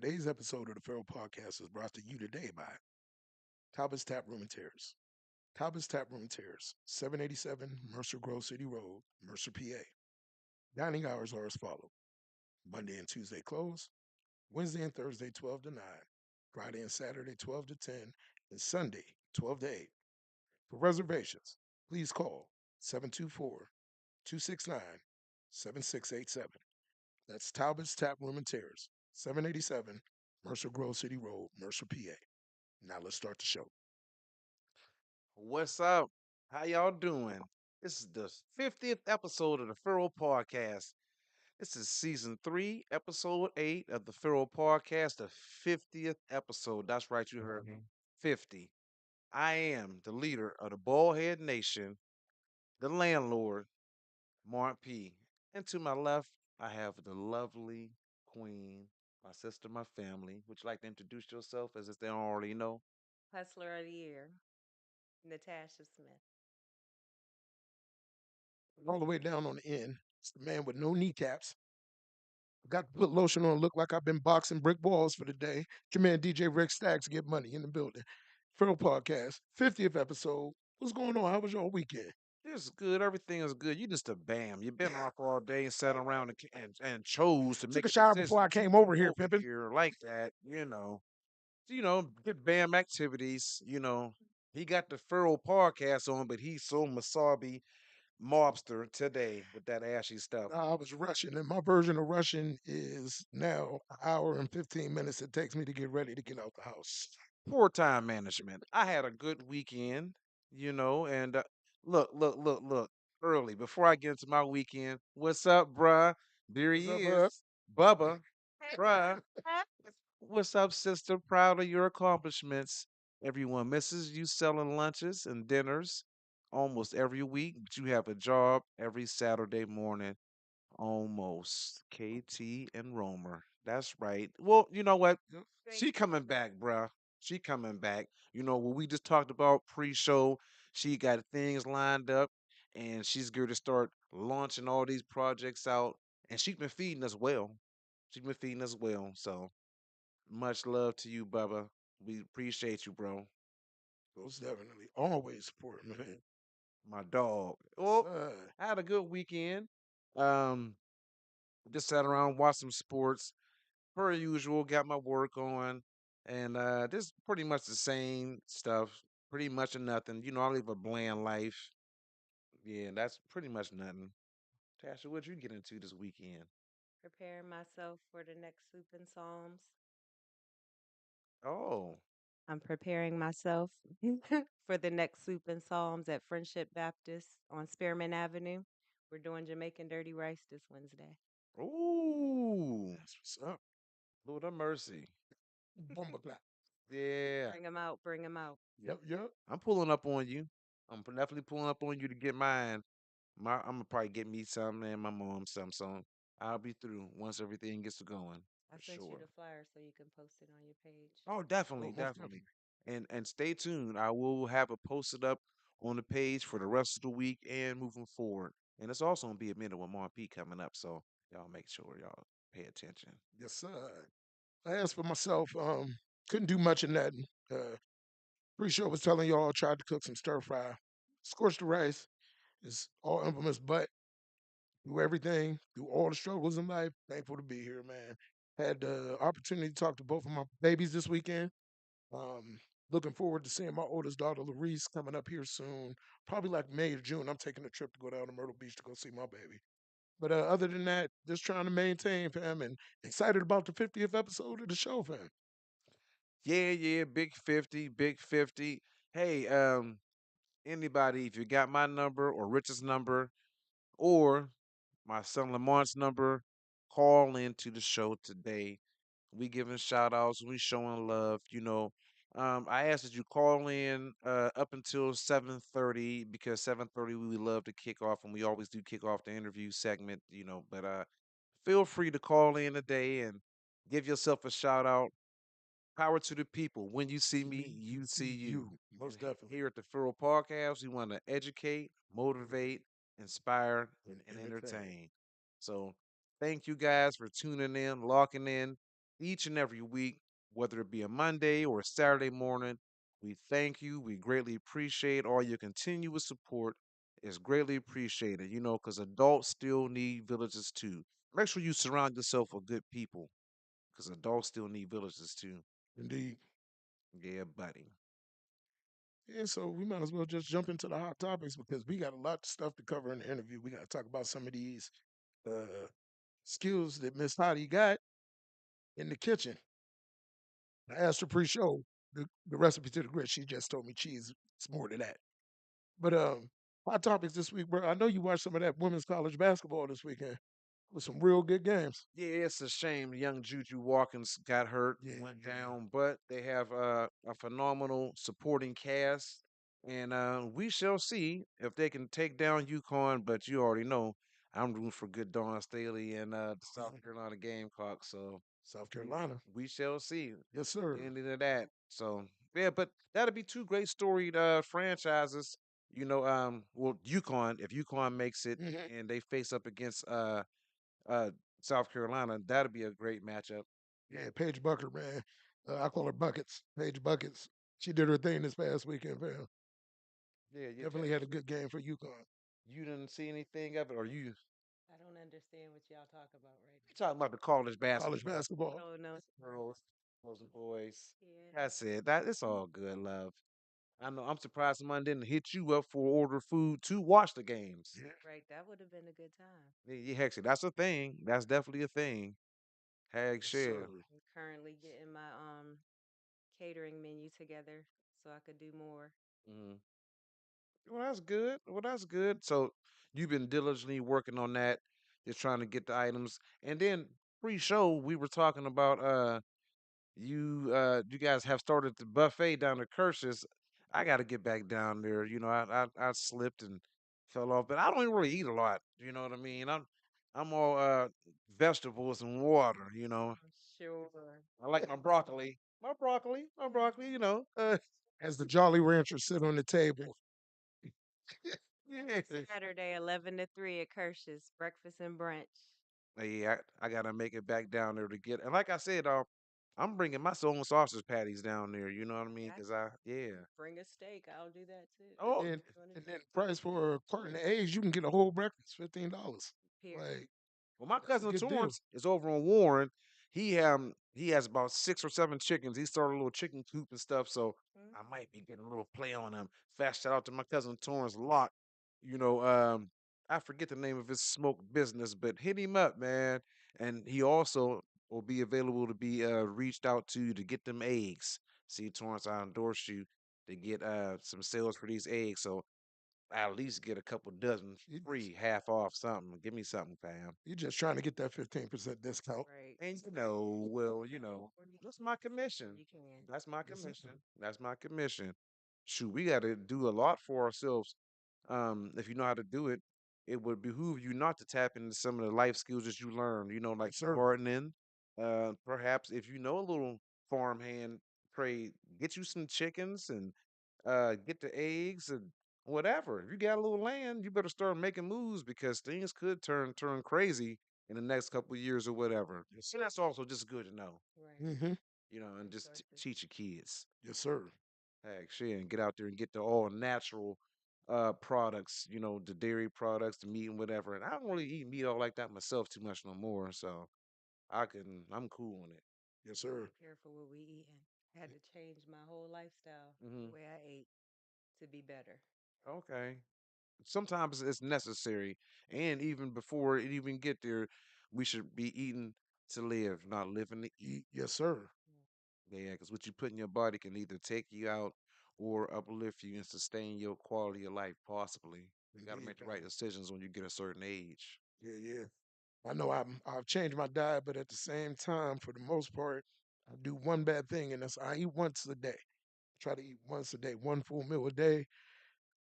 Today's episode of the Farrell Podcast is brought to you today by Talbot's Tap Room and Terrace. Talbot's Tap Room and Terrace, 787 Mercer Grove City Road, Mercer, PA. Dining hours are as follow: Monday and Tuesday close, Wednesday and Thursday 12 to 9, Friday and Saturday 12 to 10, and Sunday 12 to 8. For reservations, please call 724 269 7687. That's Talbot's Tap Room and Terrace, 787 Mercer Grove City Road, Mercer, PA. Now let's start the show. What's up? How y'all doing? This is the 50th episode of the Farrell Podcast. This is season 3, episode 8 of the Farrell Podcast, the 50th episode. That's right, you heard me. 50. I am the leader of the Ballhead Nation, the landlord, Mark P. And to my left, I have the lovely queen, my sister, my family. Would you like to introduce yourself as if they don't already know? Hustler of the Year, Natasha Smith. All the way down on the end, it's the man with no kneecaps. Got to put lotion on, look like I've been boxing brick walls for the day. Your man DJ Rick Stacks get money in the building. Farrell Podcast, 50th episode. What's going on? How was your weekend? It's good. Everything is good. You just a bam. You've been off all day and sat around and chose to Took make a a shower decision before I to came come over here, over pimping. here like that. Get bam activities. He got the Furrow podcast on, but he's so masabi mobster today with that ashy stuff. I was rushing, and my version of rushing is now an hour and 15 minutes it takes me to get ready to get out the house. Poor time management. I had a good weekend, and look. Early before I get into my weekend, what's up, bruh? There What's up, he bud? is, Bubba, bruh. What's up, sister? Proud of your accomplishments. Everyone misses you selling lunches and dinners almost every week, but you have a job every Saturday morning. Almost. KT and Romer. That's right. Well, you know what? Yep. She Thank you, coming brother. back, bruh. She coming back. What we just talked about pre-show, she got things lined up and she's going to start launching all these projects out. And she's been feeding us well. She's been feeding us well. So much love to you, Bubba. We appreciate you, bro. Most definitely. Always support, man. My dog. Yes, Well, sir. I had a good weekend. Um, just sat around, watched some sports. Per usual, got my work on, and this pretty much the same stuff. Pretty much a nothing. I live a bland life. Yeah, that's pretty much nothing. Tasha, what you get into this weekend? Preparing myself for the next Soup and Psalms. Oh, I'm preparing myself for the next Soup and Psalms at Friendship Baptist on Spearman Avenue. We're doing Jamaican Dirty Rice this Wednesday. ooh, That's what's up. Lord of mercy. Bomba clap. Yeah, Bring them out, bring them out. Yep, yep. I'm pulling up on you. Definitely pulling up on you to get mine. I'm gonna probably get me some and my mom some. So I'll be through once everything gets to going I for sent you sure. the flyer so you can post it on your page. Oh, definitely, Oh, most definitely. definitely. And stay tuned. I will have it posted up on the page for the rest of the week and moving forward. And it's also gonna be a minute with Mar P coming up, so y'all make sure y'all pay attention. Yes, sir. As for myself, couldn't do much in that. Uh, Pretty sure I was telling y'all I tried to cook some stir fry. Scorched the rice is all infamous, but through everything, through all the struggles in life, thankful to be here, man. Had the opportunity to talk to both of my babies this weekend. Um, Looking forward to seeing my oldest daughter, Larice, coming up here soon. Probably like May or June. I'm taking a trip to go down to Myrtle Beach to go see my baby. But other than that, just trying to maintain, fam, and excited about the 50th episode of the show, fam. Yeah, yeah, big 50, big 50. Hey, anybody, if you got my number or Richard's number or my son Lamont's number, call into the show today. We giving shout outs, we showing love, I ask that you call in up until 7:30 because 7:30 we would love to kick off and we always do kick off the interview segment, but feel free to call in today and give yourself a shout out. Power to the people. When you see See me, me, you you see see you. you. And Most definitely. here at the Furrow Podcast, we want to educate, motivate, inspire, And and entertain. entertain. So thank you guys for tuning in, locking in. each and every week, whether it be a Monday or a Saturday morning. We thank you. We greatly appreciate all your continuous support. It's greatly appreciated, because adults still need villages too. Make sure you surround yourself with good people because adults still need villages too. Indeed. Yeah, buddy. Yeah, so we might as well just jump into the hot topics because we got a lot of stuff to cover in the interview. We got to talk about some of these uh, skills that Miss Hottie got in the kitchen. I asked her pre-show the recipe to the grit. She just told me cheese. It's more than that. But hot topics this week, bro. I know you watched some of that women's college basketball this weekend with some real good games. Yeah, it's a shame young Juju Watkins got hurt, Yeah, went down, but they have a phenomenal supporting cast, and we shall see if they can take down UConn. But you already know I'm rooting for good Dawn Staley and the South Carolina Gamecocks, so South we Carolina. we shall see Yes, at the sir. ending of that. So yeah, but that'll be two great storied franchises. Well, UConn if UConn makes it Hmm. and they face up against uh, South Carolina, that'd be a great matchup. Yeah, Paige Bucker, man. I call her Buckets. Paige Buckets. She did her thing this past weekend, fam. Yeah, Definitely had a good game for UConn. you didn't see anything of it, or you I don't understand what y'all talk about right talking about the college College basketball? basketball. now. Oh no. Girls, girls and boys. Yeah. That's it. That it's all good, love. I know. I'm surprised someone didn't hit you up for order food to watch the games. Yeah. Right. That would have been a good time. Yeah, yeah, heck, see, that's a thing. That's definitely a thing. Heck, Yes, shit. sir. I'm currently getting my catering menu together so I could do more. Mhm. Well, that's good. Well, that's good. So you've been diligently working on that, just trying to get the items. And then pre-show, we were talking about you guys have started the buffet down at Kirsch's. I got to get back down there. I slipped and fell off, but I don't even really eat a lot. You know what I mean? I'm all vegetables and water. I'm sure. I like my broccoli, my broccoli. As the Jolly Ranchers sit on the table. Yeah. Saturday, 11 to 3 at Kirsch's, breakfast and brunch. Yeah, I gotta make it back down there to get. And like I said, I'm bringing my own sausage patties down there. You know what I I mean? got Cause you. yeah. Bring a steak. I'll do that too. Oh, And Doing and it. then price for a carton of eggs, you can get a whole breakfast, $15. Period. Like well, my that's a cousin good deal. Torrance is over on Warren. He has about 6 or 7 chickens. He started a little chicken coop and stuff. So Mm. I might be getting a little play on him. Fast shout out to my cousin Torrance Lot. I forget the name of his smoke business, but hit him up, man. And he also will be available to be reached out to get them eggs. See, Torrance, I endorse you to get some sales for these eggs. So I at least get a couple dozen You, free, half off something. Give me something, fam. you're just trying to get that 15% discount. Right. And well, that's my commission. You can. That's my Yes, sir. commission. That's my commission. Shoot, we got to do a lot for ourselves. If you know how to do it, it would behoove you not to tap into some of the life skills that you learn. Like Yes, sir. gardening. Perhaps if you know a little farmhand trade, get you some chickens and get the eggs and whatever. If you got a little land, you better start making moves because things could turn crazy in the next couple of years or whatever. Yes, And that's also just good to know, Right. Mm-hmm. and just Resources. teach your kids. Yes, sir. Heck, shit, and get out there and get the all natural products, the dairy products, the meat and whatever. And I don't really eat meat all like that myself too much no more, so I'm cool on it. Yes, sir. Careful what we eating. I had to change my whole lifestyle, the Hmm. way I ate, to be better. Okay. Sometimes it's necessary, and even before it even get there, we should be eating to live, not living to eat. Yes, sir. Yeah, because what you put in your body can either take you out or uplift you and sustain your quality of life, possibly. You got to Indeed, make the right man. decisions when you get a certain age. Yeah, yeah. I know I've changed my diet, but at the same time, for the most part, I do one bad thing, and that's I eat once a day. Try to eat once a day, one full meal a day.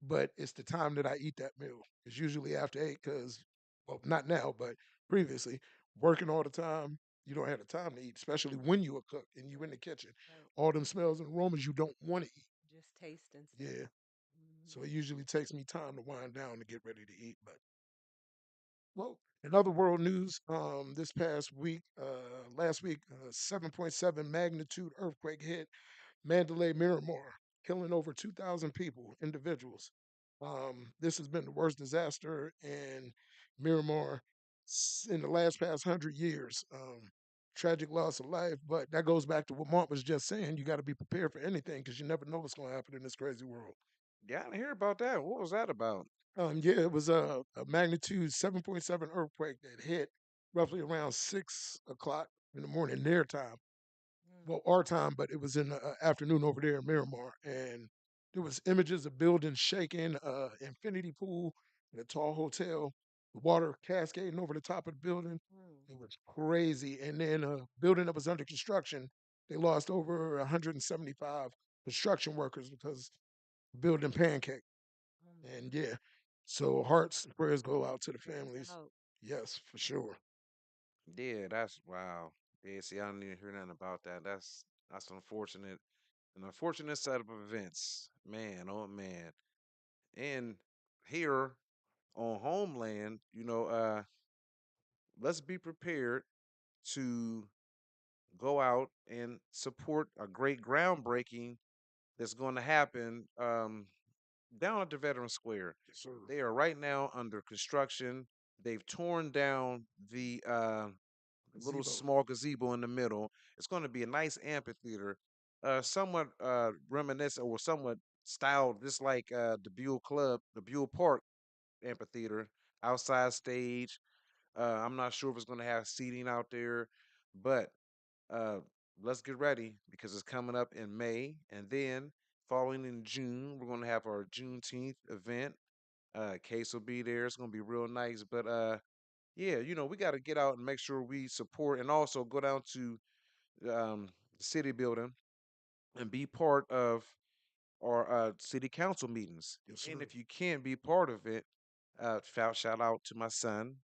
But it's the time that I eat that meal. It's usually after 8 because, well, not now, but previously, working all the time, you don't have the time to eat, especially when you a cook and you in the kitchen. Right. All them smells and aromas you don't want to eat. Just tasting stuff. Yeah. Hmm. So it usually takes me time to wind down to get ready to eat. But well, in other world news, this past week, last week, 7.7 magnitude earthquake hit Mandalay Miramar, killing over 2,000 people, individuals. This has been the worst disaster in Miramar in the last past 100 years. Tragic loss of life, but that goes back to what Mark was just saying. You got to be prepared for anything because you never know what's going to happen in this crazy world. Yeah, I didn't hear about that. What was that about? Yeah, it was a magnitude 7.7 earthquake that hit roughly around 6 o'clock in the morning, their time. Mm, Well, our time, but it was in the afternoon over there in Miramar, and there was images of buildings shaking, infinity pool, and a tall hotel, the water cascading over the top of the building. mm. It was crazy. And then a building that was under construction, they lost over 175 construction workers because the building pancaked. Oh my And yeah, so hearts and prayers go out to the prayers families. out. Yes, for sure. Yeah, that's wow. Yeah, see, I didn't even hear nothing about that. That's unfortunate. An unfortunate set of events. Man, oh man. And here on homeland, let's be prepared to go out and support a great groundbreaking that's going to happen down at the Veteran Square. Yes, sir. They are right now under construction. They've torn down the little Gazebo. small gazebo in the middle. It's going to be a nice amphitheater, somewhat reminiscent or somewhat styled, just like the Buell Club, the Buell Park amphitheater, outside stage. I'm not sure if it's going to have seating out there, but uh, let's get ready because it's coming up in May, and then following in June, we're going to have our Juneteenth event. Case will be there. It's going to be real nice, but yeah, we got to get out and make sure we support and also go down to the city building and be part of our city council meetings. Yes, And sir. if you can't be part of it, shout out to my son,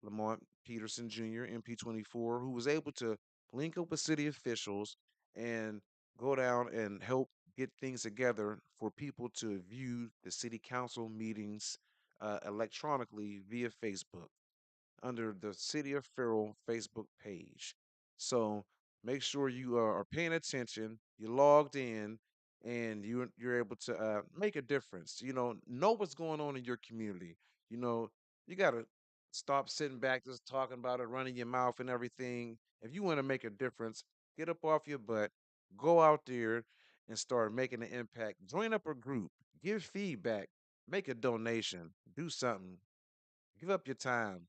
Lamont Peterson Jr., MP24, who was able to link up with city officials and go down and help get things together for people to view the city council meetings electronically via Facebook under the City of Farrell Facebook page. So make sure you are paying attention, you logged in, and you're able to make a difference. Know what's going on in your community. You know, you gotta stop sitting back just talking about it, running your mouth and everything. If you want to make a difference, get up off your butt, go out there and start making an impact. Join up a group, give feedback, make a donation, do something, give up your time.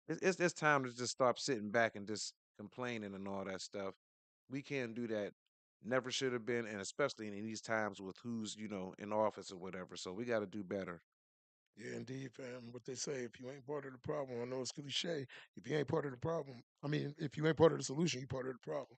It's time to just stop sitting back and just complaining and all that stuff. We can't do that. Never should have been, and especially in these times with who's in office or whatever. So we got to do better. Yeah, indeed, fam. What they say, if you ain't part of the problem, I know it's cliche. If you ain't part of the problem, I mean, if you ain't part of the solution, you part of the problem.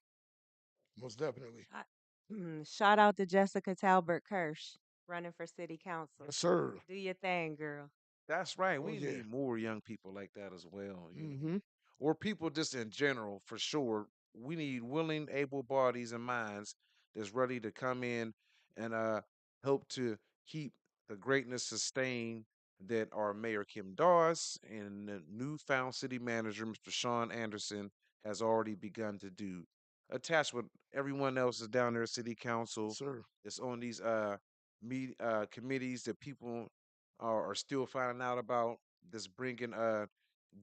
Most definitely. Shout, shout out to Jessica Talbert Kirsch running for city council. Yes, sir. Do your thing, girl. That's right. Oh We yeah. need more young people like that as well. Mm-hmm. Or people just in general, for sure. We need willing, able bodies and minds that's ready to come in and help to keep the greatness sustained that our Mayor Kim Dawes and the newfound city manager, Mr. Sean Anderson, has already begun to do. Attached with everyone else is down there, at city Yes, council, sir. that's on these committees that people are still finding out about, that's bringing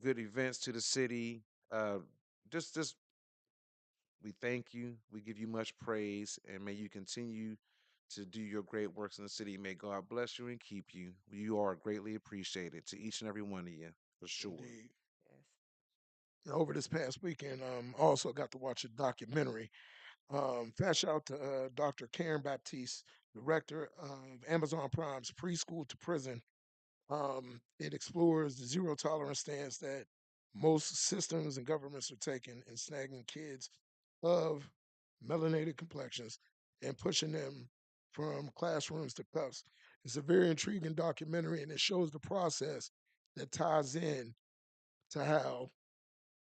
good events to the city. Uh, just we thank you. We give you much praise, and may you continue to do your great works in the city. May God bless you and keep you. You are greatly appreciated to each and every one of you, for sure. Indeed. Yes. And over this past weekend, I also got to watch a documentary. Fast shout out to Dr. Karen Baptiste, director of Amazon Prime's Preschool to Prison. It explores the zero tolerance stance that most systems and governments are taking in snagging kids of melanated complexions and pushing them from classrooms to cuffs. It's a very intriguing documentary and it shows the process that ties in to how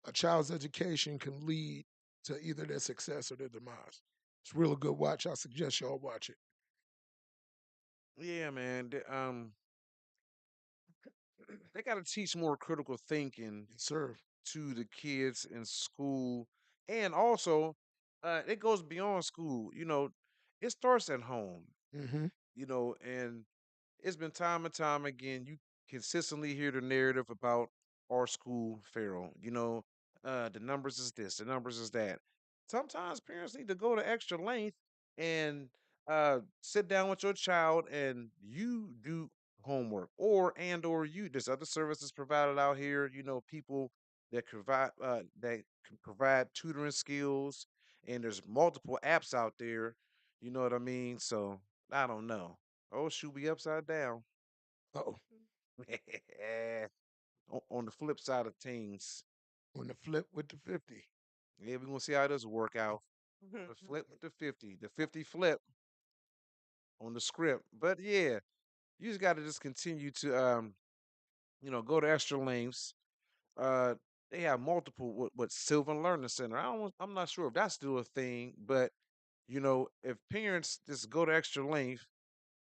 a child's education can lead to either their success or their demise. It's a really good watch. I suggest y'all watch it. Yeah, man. They got to teach more critical thinking Yes, sir. to the kids in school And also, it goes beyond school. It starts at home. Mm-hmm. And it's been time and time again. You consistently hear the narrative about our school, Farrell. The numbers is this, the numbers is that. Sometimes parents need to go to extra length and sit down with your child and you do homework or you there's other services provided out here. People that can provide tutoring skills, and there's multiple apps out there. You know what I mean? So I don't know. Oh, shoot, we upside down. Oh, On the flip side of things, on the flip with the 50. yeah, we're gonna see how this work out. The flip with the 50 flip on the script. But yeah, you just gotta just continue to go to extra lengths. Uh they have multiple what Sylvan Learning Center. I'm not sure if that's still a thing, but if parents just go to extra length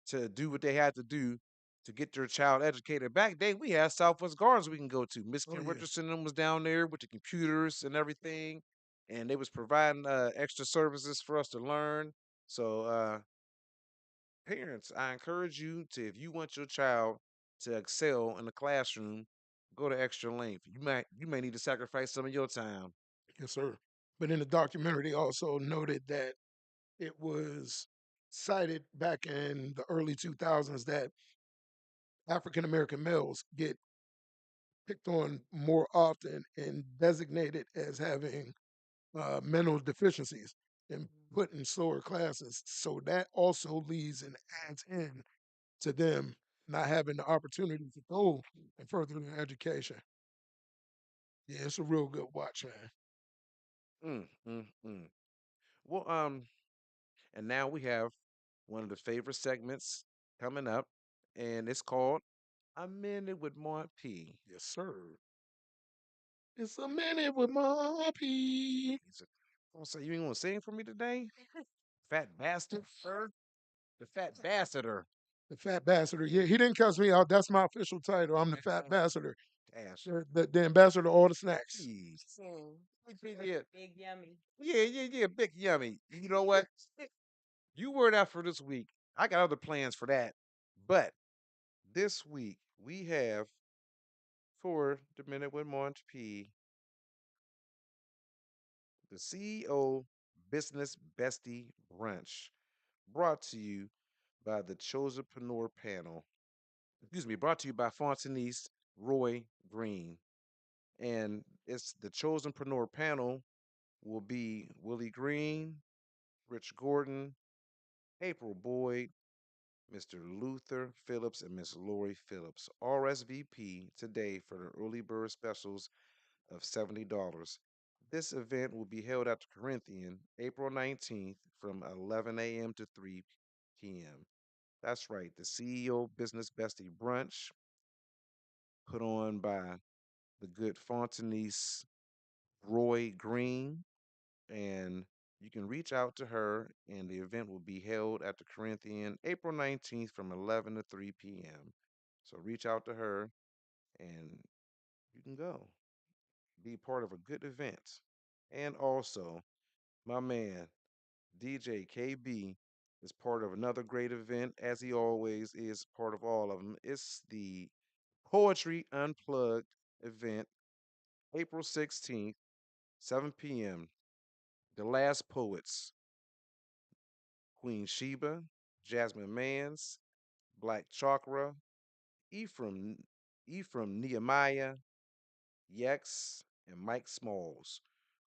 to do what they had to do to get their child educated. Back then, we had Southwest Gardens we can go to. Miss Oh Kim yeah. Richardson and them was down there with the computers and everything, and they was providing extra services for us to learn. So, parents, I encourage you to, if you want your child to excel in the classroom, go to extra length. You may need to sacrifice some of your time. Yes, sir. But in the documentary, they also noted that it was cited back in the early 2000s that African American males get picked on more often and designated as having mental deficiencies and put in slower classes. So that also leads and adds in to them not having the opportunity to go and further their education. Yeah, it's a real good watch, man. Mm, mm, mm. Well, and now we have one of the favorite segments coming up, and it's called "A Minute with Mont P." Yes, sir. It's a minute with my P. He's a, gonna say, you ain't gonna sing for me today, fat bastard, sir, the fat bastard. The fat bastard. Yeah, he didn't cuss me out. That's my official title. I'm the fat bastard. Dash. The ambassador of all the snacks. Jeez. Mm. Yeah, Big yummy. yeah, big yummy. You know what? You were that for this week. I got other plans for that, but this week we have for the minute with Mont P, the CEO Business Bestie Brunch, brought to you by the Chosenpreneur Panel. Excuse me, brought to you by Fontanese Roy Green. And it's the Chosenpreneur Panel will be Willie Green, Rich Gordon, April Boyd, Mr. Luther Phillips, and Miss Lori Phillips. RSVP today for the early bird specials of $70. This event will be held at the Corinthian April 19th from 11 a.m. to 3 p.m. That's right, the CEO Business Bestie Brunch put on by the good Fontanese Roy Green. And you can reach out to her, and the event will be held at the Corinthian April 19th from 11 to 3 p.m. So reach out to her, and you can go be part of a good event. And also, my man, DJ KB, is part of another great event, as he always is part of all of them. It's the Poetry Unplugged event, April 16th, 7 p.m. The Last Poets, Queen Sheba, Jasmine Mans, Black Chakra, Ephraim, Ephraim Nehemiah, Yex, and Mike Smalls.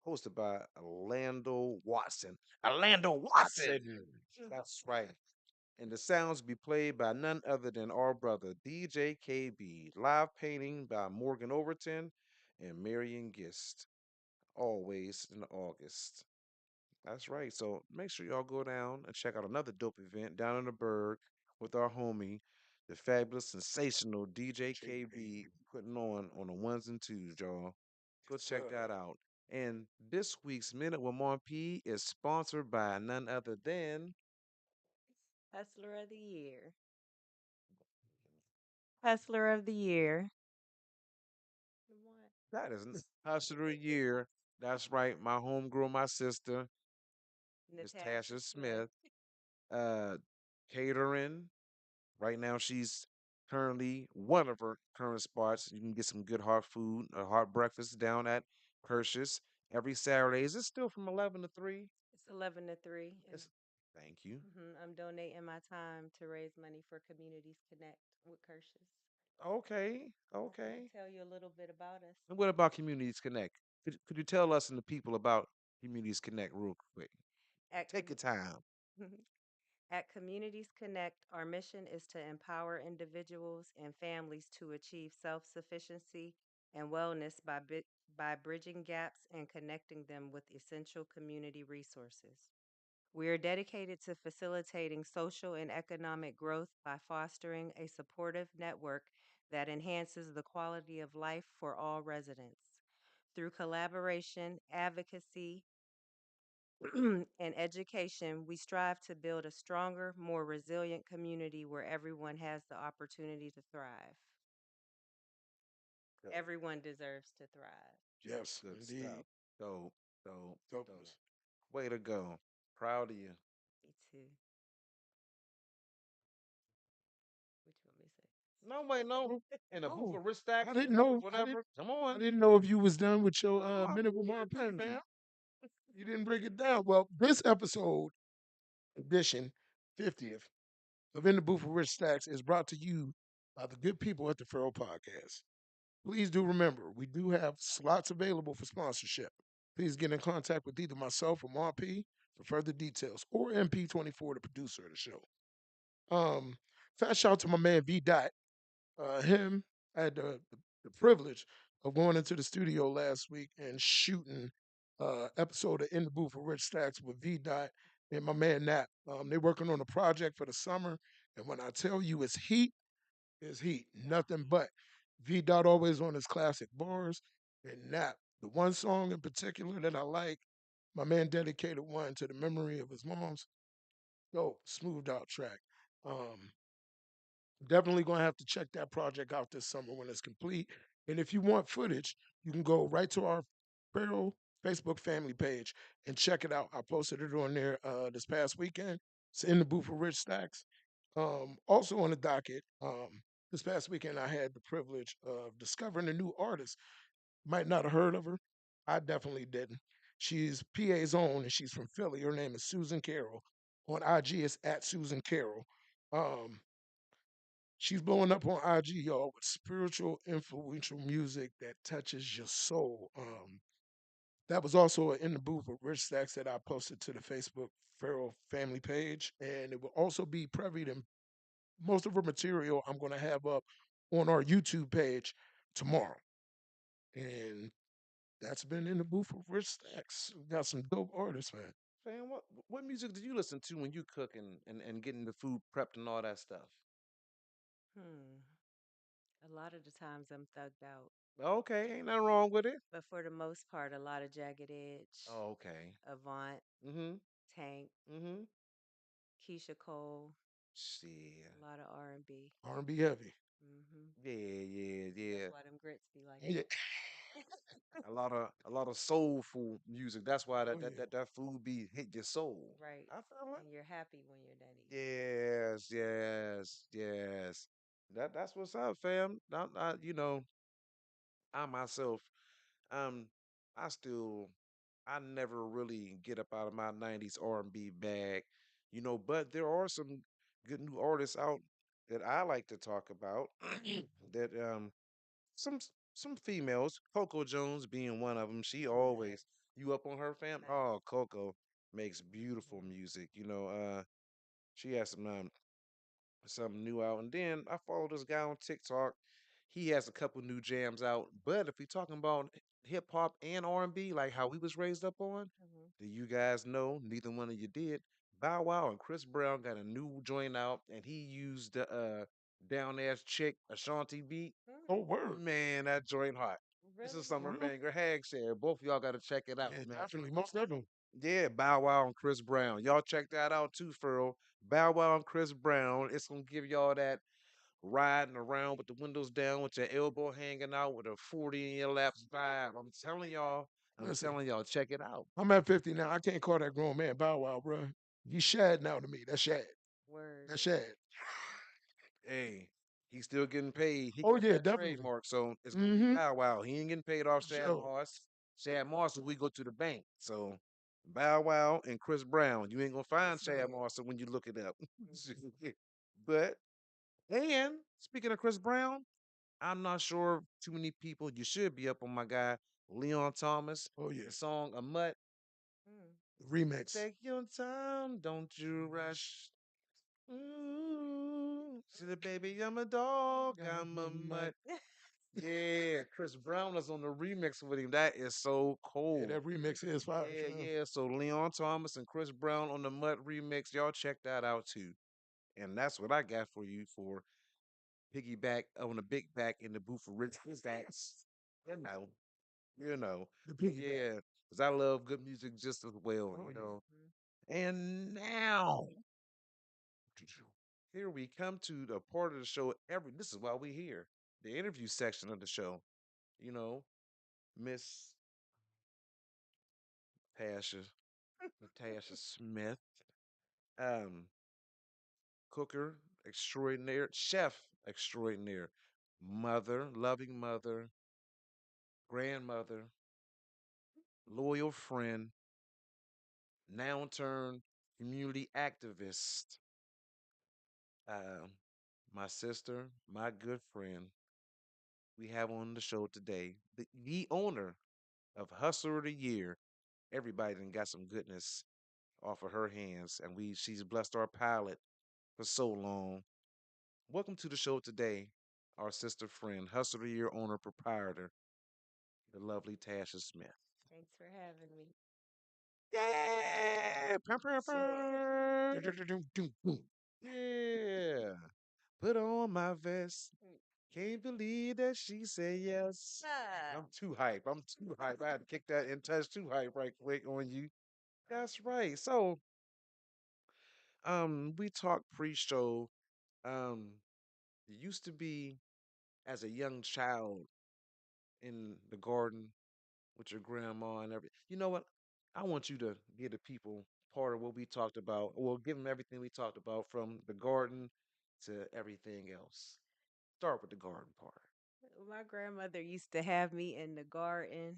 Hosted by Orlando Watson. Orlando Watson! That's right. And the sounds be played by none other than our brother DJ KB. Live painting by Morgan Overton and Marion Gist. Always in August. That's right. So make sure y'all go down and check out another dope event down in the Berg with our homie, the fabulous, sensational DJ KB, JB. putting on the ones and twos, y'all. Go Yes, check that sir. out. And this week's Minute with Mon P is sponsored by none other than Hustler of the year. Hustler of the year. What? that is Hustler of the Year. That's right. My homegirl, my sister, Miss Natasha Tasha Smith. Smith, uh, catering. Right now, she's currently one of her current spots. You can get some good hot food, a hot breakfast down at Kirsch's every Saturday. Is it still from 11 to 3? It's 11 to 3, and It's, thank you. I'm donating my time to raise money for Communities Connect with Kershus. Okay, I can okay. tell you a little bit about us. And what about Communities Connect? Could you tell us and the people about Communities Connect real quick? At, Take your time. At Communities Connect, our mission is to empower individuals and families to achieve self sufficiency and wellness by bridging gaps and connecting them with essential community resources. We are dedicated to facilitating social and economic growth by fostering a supportive network that enhances the quality of life for all residents. Through collaboration, advocacy, and education, we strive to build a stronger, more resilient community where everyone has the opportunity to thrive. Good, Everyone deserves to thrive. Yes, good indeed. stuff. Dope, dope, dope. Dopeness. Way to go. Proud of you. Me too. What you want me to No, wait, no. Oh, And a booth oh, of rich I stacks, didn't know. whatever. Come I on. didn't know if you was done with your No, minute with Martin, fam. You didn't break it down. Well, this episode, edition 50th of In the Booth with Rich Stacks, is brought to you by the good people at the Farrell Podcast. Please do remember, we do have slots available for sponsorship. Please get in contact with either myself or P for further details, or MP24, the producer of the show. Um, Fast shout out to my man V Dot. Him, I had the privilege of going into the studio last week and shooting episode of In the Booth with Rich Stacks with V Dot and my man Nap. They're working on a project for the summer, and when I tell you it's heat, nothing but. V Dot always on his classic bars, and Nap. The one song in particular that I like, my man dedicated one to the memory of his mom's. Dope, smoothed out track. Um, Definitely gonna have to check that project out this summer when it's complete. And if you want footage, you can go right to our Farrell Facebook family page and check it out. I posted it on there this past weekend. It's in the booth for Rich Stacks. Also on the docket, this past weekend I had the privilege of discovering a new artist. Might not have heard of her. I definitely didn't. She's PA's own and she's from Philly. Her name is Susan Carroll. On IG, it's at Susan Carroll. Um, She's blowing up on IG, y'all, with spiritual, influential music that touches your soul. That was also in the booth with Rich Stacks that I posted to the Facebook Farrell family page, and it will also be previewed in most of her material I'm going to have up on our YouTube page tomorrow. And that's been in the booth with Rich Stacks. We got some dope artists, man. Fam, what music do you listen to when you cook and getting the food prepped and all that stuff? Hmm. A lot of the times I'm thugged out, Okay, ain't nothing wrong with it. but for the most part, a lot of Jagged Edge, Oh, okay. Avant, Mm-hmm. Tank, Mm-hmm. Keisha Cole, Shit. a lot of R&B. R&B heavy. Hmm Yeah, yeah, That's yeah. why them grits be like Yeah. that. A lot of soulful music. That's why Oh, that that yeah. that, that food be hit your soul. Right. I feel it. And you're happy when you're done eating. Yes, yes, yes. That's what's up, fam. I myself, um, I still, I never really get up out of my '90s R&B bag, But there are some good new artists out that I like to talk about. That some some females, Coco Jones being one of them. She Yes. always you up on her, fam? Yes. Oh, Coco makes beautiful hmm music. She has something new out. And then I follow this guy on TikTok. He has a couple new jams out. But if we're talking about hip hop and R&B, like how we was raised up on, hmm do you guys know? Neither one of you did. Bow Wow and Chris Brown got a new joint out, and he used the down ass chick Ashanti beat. Oh, word. Man, that joint hot. It's a Really? For summer real? banger. Hag share. Both of y'all got to check it out, Yeah, man. definitely. Most definitely. Yeah, Bow Wow and Chris Brown. Y'all check that out too, Furl. Bow Wow and Chris Brown. It's gonna give y'all that. riding around with the windows down, with your elbow hanging out, with a 40 in your lap vibe. I'm Listen, telling y'all, check it out. I'm at 50 now. I can't call that grown man Bow Wow, bro. He's Shad now to me. That's Shad. Word. That's Shad. Hey, he's still getting paid. He Oh got yeah, that definitely. trademark, so it's gonna be Mm-hmm. Bow Wow. He ain't getting paid off For Shad sure. Moss. Shad Moss, we go to the bank. So Bow Wow and Chris Brown. You ain't gonna find Yes, Shad sir. Moss when you look it up. Mhm. But and speaking of Chris Brown, I'm not sure too many people. You should be up on my guy Leon Thomas. Oh yeah. The song "A Mutt." Mm. Remix. Take your time, don't you rush. Ooh, see the baby, I'm a dog, I'm a mutt. Yeah, Chris Brown is on the remix with him. That is so Yeah, cool. that remix is fire, Yeah, fam. yeah. So Leon Thomas and Chris Brown on the Mutt remix. Y'all check that out too. And that's what I got for you for piggyback on the big back in the booth for Rich Stacks. You know, you know. The piggyback. Yeah, because I love good music just as well, Oh you yeah. know. And now here we come to the part of the show. This is why we here. The interview section of the show. You know, Miss Tasha, Natasha Smith, um, cooker extraordinaire, chef extraordinaire, mother, loving mother, grandmother, loyal friend, now turned community activist. Um, my sister, my good friend, we have on the show today the owner of Hustler of the Year. Everybody done got some goodness off of her hands, and she's blessed our palate for so long. Welcome to the show today, our sister friend, Hustler of the Year owner proprietor, the lovely Tasha Smith. Thanks for having me. Yeah, pam, pam, Sir. pam. Du-du-du-du-du-du. Yeah. Put on my vest. Can't believe that she said yes. Ah. I'm too hype. I'm too hype. I had to kick that in touch too hype right quick on you. That's right. So, we talked pre-show. Um, it used to be as a young child in the garden with your grandma and everything. You know what? I want you to give the people part of what we talked about. Well, give them everything we talked about from the garden to everything else. Start with the garden part. My grandmother used to have me in the garden,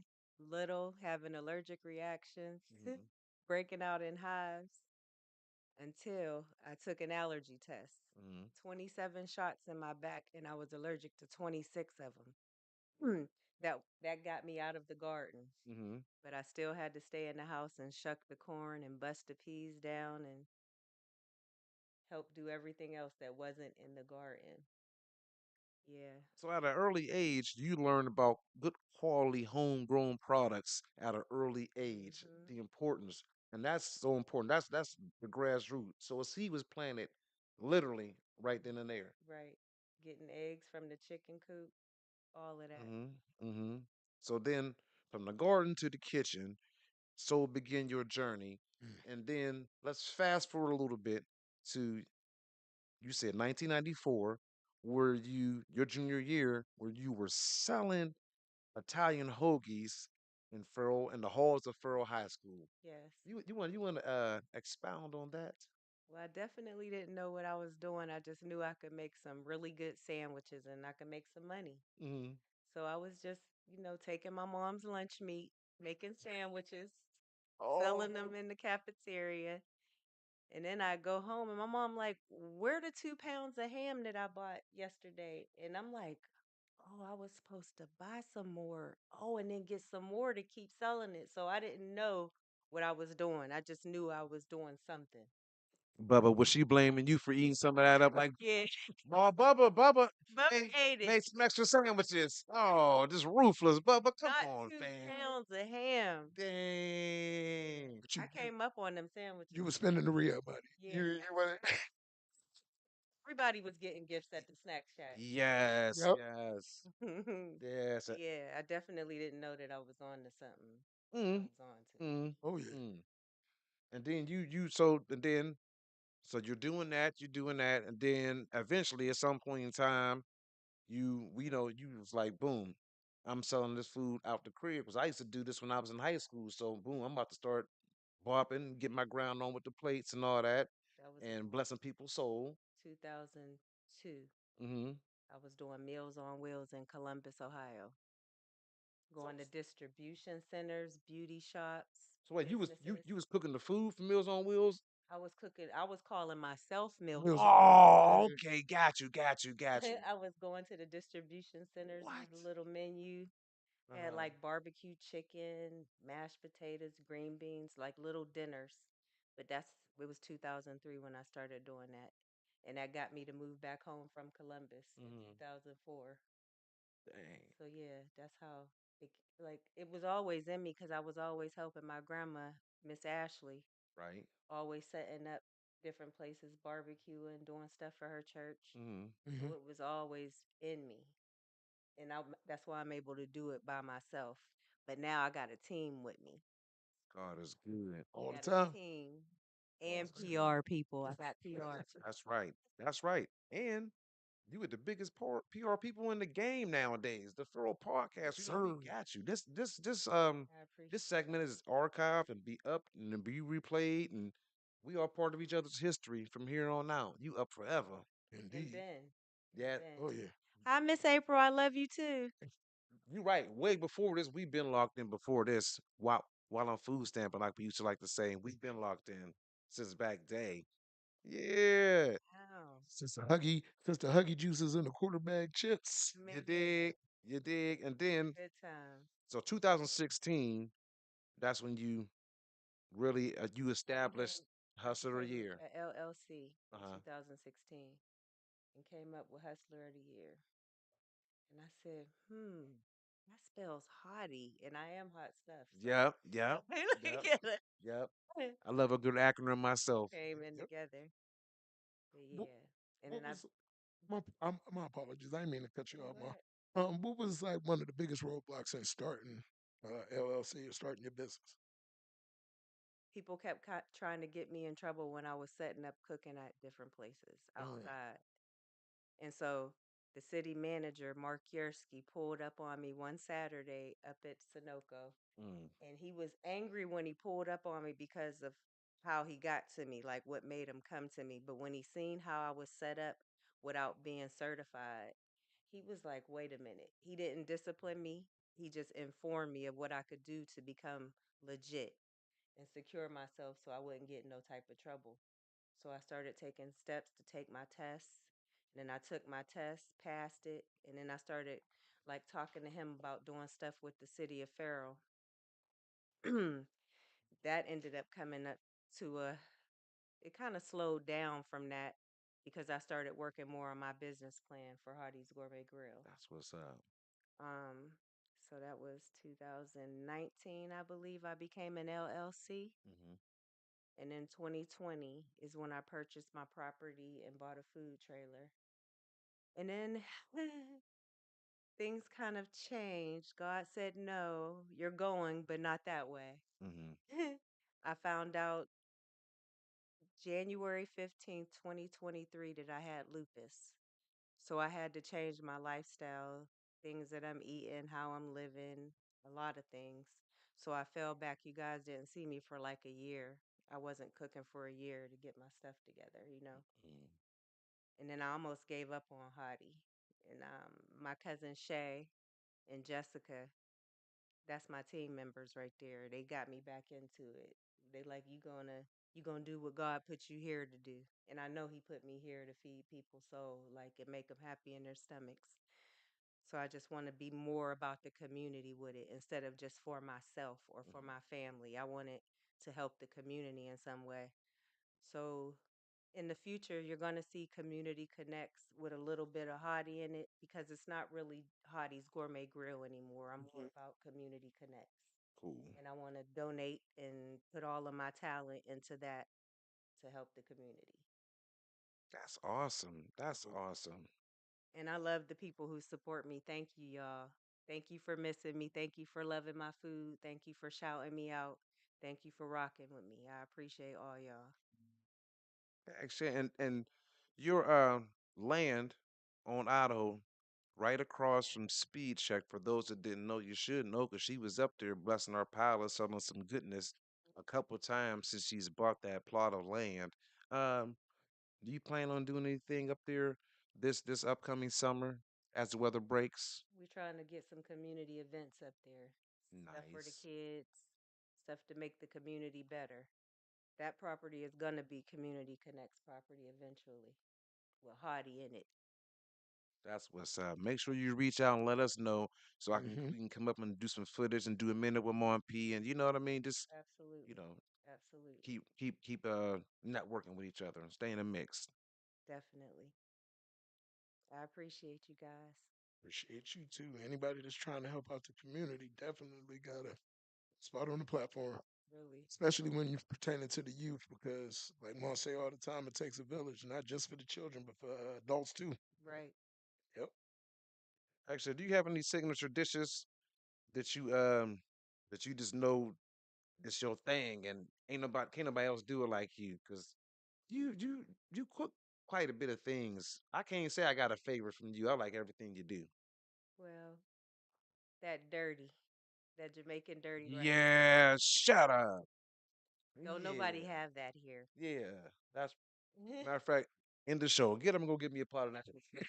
little, having allergic reactions, Hmm. breaking out in hives until I took an allergy test. Hmm. 27 shots in my back, and I was allergic to 26 of them. That got me out of the garden, Hmm. but I still had to stay in the house and shuck the corn and bust the peas down and help do everything else that wasn't in the garden. Yeah. So at an early age, you learn about good quality homegrown products at an early age, Hmm. the importance, and that's so important. That's the grassroots. So a seed was planted literally right then and there. Right. Getting eggs from the chicken coop, all of that. Hmm. Hmm. So then, from the garden to the kitchen, so begin your journey, Mm. and then let's fast forward a little bit to you said 1994, where your junior year, where you were selling Italian hoagies in the halls of Farrell High School. Yes. You want to expound on that? Well, I definitely didn't know what I was doing. I just knew I could make some really good sandwiches and I could make some money. Hmm. So I was just, taking my mom's lunch meat, making sandwiches, selling Oh, them in the cafeteria. And then I go home and my mom like, "Where the 2 pounds of ham that I bought yesterday?" And I'm like, "Oh, I was supposed to buy some more. Oh, and then get some more to keep selling it." So I didn't know what I was doing. I just knew I was doing something. Bubba, was she blaming you for eating some of that up? Like, Yeah, oh, Bubba, but hey, ate it. made some extra sandwiches. Oh, just ruthless, Bubba. Come Not on, two fam. pounds of ham. Dang. But I came up on them you sandwiches. were spending the real money. Yeah, You wasn't. everybody was getting gifts at the snack shack. Yes, Yep. yes, yes. Yeah, I definitely didn't know that I was on to something that I Mm, was on to. mm, Oh yeah. mm. And then you so and then So you're doing that, and then eventually, at some point in time, we know you was like, boom, I'm selling this food out the crib because I used to do this when I was in high school. So boom, I'm about to start bopping, get my ground on with the plates and all that, That was in and blessing people's soul. 2002. Hmm. I was doing Meals on Wheels in Columbus, Ohio, So, going to distribution centers, beauty shops, so wait, businesses. you was cooking the food for Meals on Wheels? I was cooking, I was calling myself Meals Meals on on Wheels. Oh, Yeah. okay, got you, got you, got you. I was going to the distribution centers, What? the little menu had Uh-huh. like barbecue chicken, mashed potatoes, green beans, like little dinners. But it was 2003 when I started doing that. And that got me to move back home from Columbus in Hmm. 2004. Dang. So yeah, that's how it was always in me because I was always helping my grandma, Miss Ashley, Right. always setting up different places, barbecuing, doing stuff for her church. Hmm. So Hmm. it was always in me. And that's why I'm able to do it by myself. But now I got a team with me. God is good. I All the got a time. team God and is good. PR people. I got PR too. That's right. That's right. And you are the biggest PR people in the game nowadays. The Farrell Yes, Podcast. We sir. got you. I This appreciate segment is archived and be up and be replayed, and we are part of each other's history from here on out. You up forever. and Indeed. Ben. And Yeah, Ben. Oh, yeah. Hi, Miss April. I love you too. you right. Way before this, we've been locked in before this. While on food stamping, like we used to like to say, we've been locked in since back day. Yeah, Wow. Sister Huggy juices in the quarter bag chips. you Man, dig, you dig, and then good times. so 2016, that's when you really you established I Hustler of the created Year. a LLC Uh in huh. 2016 and came up with Hustler of the Year. And I said, that spells hottie. And I am hot stuff. So Yep, yep, yep, yep. it I love a good acronym myself. came in Yep. together. But What, yeah. And what then I, was my apologies. I didn't mean to cut you no, off. go ahead. What was like one of the biggest roadblocks in starting LLC or starting your business? People kept trying to get me in trouble when I was setting up cooking at different places Mm, outside. And so the city manager, Mark Yersky, pulled up on me one Saturday up at Sunoco. Mm, And he was angry when he pulled up on me because of how he got to me, like what made him come to me. But when he seen how I was set up without being certified, he was like, wait a minute. He didn't discipline me. He just informed me of what I could do to become legit and secure myself so I wouldn't get in no type of trouble. So I started taking steps to take my tests. And then I took my test, passed it, and then I started like talking to him about doing stuff with the city of Farrell. That ended up coming up to it kind of slowed down from that because I started working more on my business plan for Hardy's Gourmet Grill. that's what's up. Um, so that was 2019, I believe I became an LLC. Hmm. And in 2020 is when I purchased my property and bought a food trailer. And then things kind of changed. God said, no, you're going, but not that way. Hmm. I found out January 15th, 2023, that I had lupus. So I had to change my lifestyle, things that I'm eating, how I'm living, a lot of things. So I fell back. You guys didn't see me for like a year. I wasn't cooking for a year to get my stuff together. Mm. And then I almost gave up on Hottie. And my cousin Shay and Jessica, that's my team members right there. They got me back into it. They like you gonna do what God put you here to do. And I know he put me here to feed people's soul, like and make them happy in their stomachs. So I just want to be more about the community with it instead of just for myself or for Mhm. my family. I want it to help the community in some way. So in the future, you're going to see community connects with a little bit of Hottie in it because it's not really Hottie's Gourmet Grill anymore. I'm more mhm. about community connects. Cool. And I want to donate and put all of my talent into that to help the community. That's awesome. That's Cool. awesome. And I love the people who support me. Thank you, y'all. Thank you for missing me. Thank you for loving my food. Thank you for shouting me out. Thank you for rocking with me. I appreciate all y'all. Actually, and your land on Idaho, right across from Speed Check. For those that didn't know, you should know because she was up there blessing our palace, selling some goodness a couple times since she's bought that plot of land. Um, do you plan on doing anything up there this upcoming summer as the weather breaks? We're trying to get some community events up there, stuff for the Nice. kids, stuff to make the community better. That property is gonna be Community Connects property eventually, with Hottie in it. That's what's up. Make sure you reach out and let us know so I can Hmm. we can come up and do some footage and do a minute with Mon P and you know what I mean? Just you Absolutely, know, absolutely, keep networking with each other and stay in the mix. definitely. I appreciate you guys, Appreciate you too. Anybody that's trying to help out the community definitely got a spot on the platform, really. especially when you're pertaining to the youth, because like Mom say all the time, it takes a village, not just for the children, but for adults too. Right. Yep. Actually, do you have any signature dishes that you just know it's your thing and ain't nobody can't nobody else do it like you? Cause you cook quite a bit of things. I can't say I got a favorite from you. I like everything you do. Well, that dirty, that Jamaican dirty rice. Yeah, shut up. Don't nobody Yeah, have that here. yeah. That's matter of fact. In the show, get him and go get me a pot of that.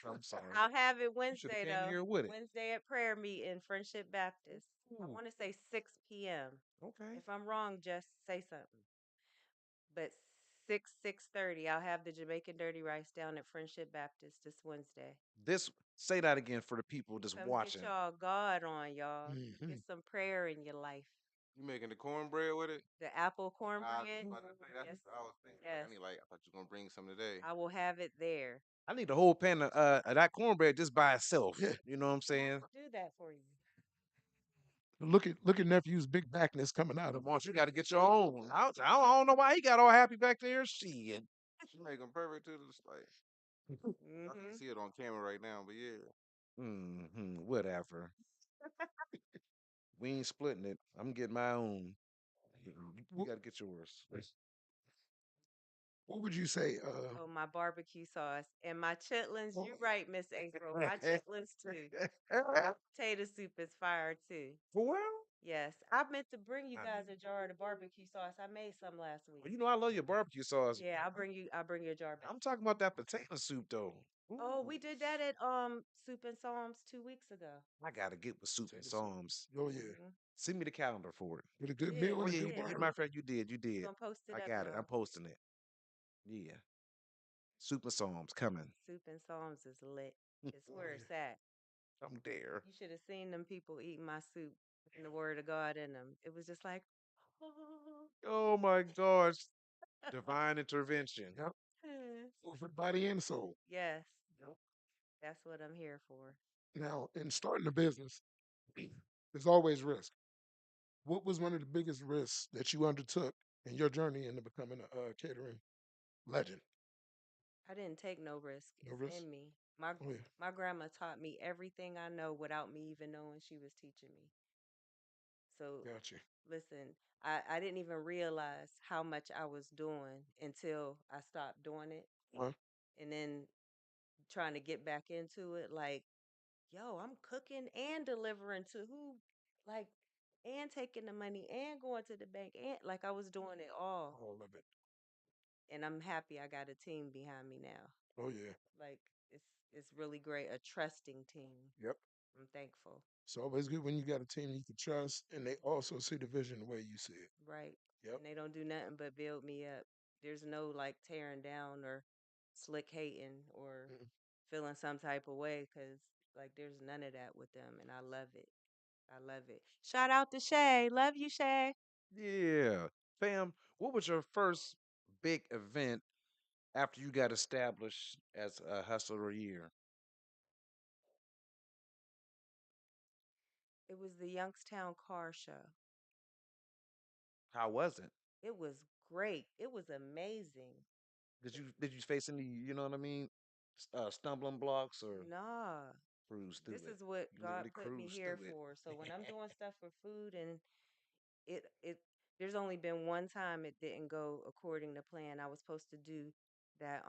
I'm sorry. I'll have it You should have Wednesday came though. here with it. Wednesday at prayer meeting, Friendship Baptist. I Ooh, want to say 6 p.m. okay. If I'm wrong, just say something. But 6:30, I'll have the Jamaican dirty rice down at Friendship Baptist this Wednesday. This say that again for the people just Come get watching. y'all God on, y'all. Hmm. Get some prayer in your life. You making the cornbread with it? The apple I was cornbread. about to say that's Yes, what I was thinking. Like yes. I need like I thought you were gonna bring some today. I will have it there. I need the whole pan of that cornbread just by itself. Yeah. You know what I'm saying? Do that for you. Look at nephew's big backness coming out of him. Once you got to get your own. I don't know why he got all happy back there. Shit. She make them perfect too. Just like y'all can't Mm-hmm. see it on camera right now, but yeah. Whatever. We ain't splitting it. I'm getting my own. You What, got to get yours. what would you say? Oh, my barbecue sauce and my chitlins. You right, Miss April. My chitlins too. Potato soup is fire too. For real? Yes, I meant to bring you I- guys a jar of the barbecue sauce. I made some last week. Well, you know I love your barbecue sauce. Yeah, I'll bring you a jar back. I'm talking about that potato soup though. Oh, Ooh, we did that at Soup and Psalms 2 weeks ago. I gotta get with soup and Potato soup. psalms. Oh yeah, Hmm. Send me the calendar for it. with a We good did, meal Oh and we a yeah, good did. matter barber. of fact, you We're did. gonna post it I up, got it. I'm y'all. posting it. Yeah, soup and psalms coming. Soup and Psalms is lit. It's Oh where yeah. it's at. I'm there. You should have seen them people eating my soup and the word of God in them. It was just like, Oh my gosh, divine intervention. Yep. yes, Food for the body and the soul. yes, Yep. that's what I'm here for. Now, in starting a business, there's always risk. What was one of the biggest risks that you undertook in your journey into becoming a catering legend? I didn't take no risk. No It's risk. in me. My Oh yeah. my grandma taught me everything I know without me even knowing she was teaching me. So Got you. listen, I didn't even realize how much I was doing until I stopped doing it. Huh? And then trying to get back into it, like, yo, I'm cooking and delivering to who, like, and taking the money and going to the bank and like I was doing it all. All of it. And I'm happy I got a team behind me now. Oh yeah. Like it's really great, a trusting team. Yep. I'm thankful. It's always good when you got a team you can trust and they also see the vision the way you see it. Right. Yep. And they don't do nothing but build me up. There's no like tearing down or slick hating or Mm. feeling some type of way because like there's none of that with them. And I love it. I love it. Shout out to Shay. Love you, Shay. Yeah, fam. What was your first big event after you got established as a hustler a year? It was the Youngstown Car Show. How was it? It was great. It was amazing. Did you face any, you know what I mean, stumbling blocks or Nah, cruise through this it? is what You God literally put me cruise here through for. So when I'm it. doing stuff for food and it there's only been one time it didn't go according to plan. I was supposed to do that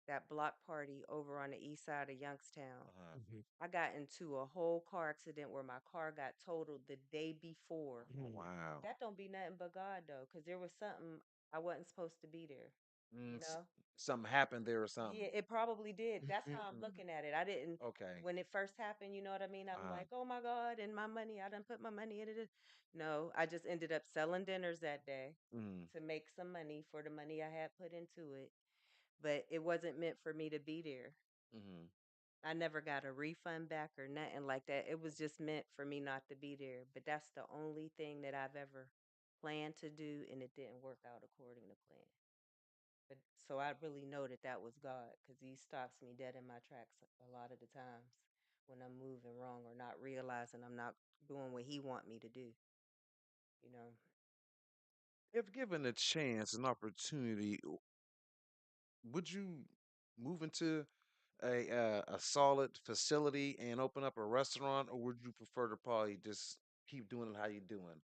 that block party over on the east side of Youngstown. Uh-huh. Mhm. I got into a whole car accident where my car got totaled the day before. Oh, Mhm. wow. That don't be nothing but God though, because there was something I wasn't supposed to be there. Mm, You know? something happened there or something. Yeah, it probably did. That's how I'm Mm, looking at it. I didn't okay. when it first happened, you know what I mean? I'm Uh-huh. like, oh my God, and my money, I done put my money in it. No, I just ended up selling dinners that day Mm, to make some money for the money I had put into it. But it wasn't meant for me to be there. mm-hmm. I never got a refund back or nothing like that. It was just meant for me not to be there. But that's the only thing that I've ever planned to do, and it didn't work out according to plan. But so I really know that that was God because He stops me dead in my tracks a lot of the times when I'm moving wrong or not realizing I'm not doing what He want me to do. You know, If given a chance, an opportunity, would you move into a solid facility and open up a restaurant, or would you prefer to probably just keep doing it how you doing?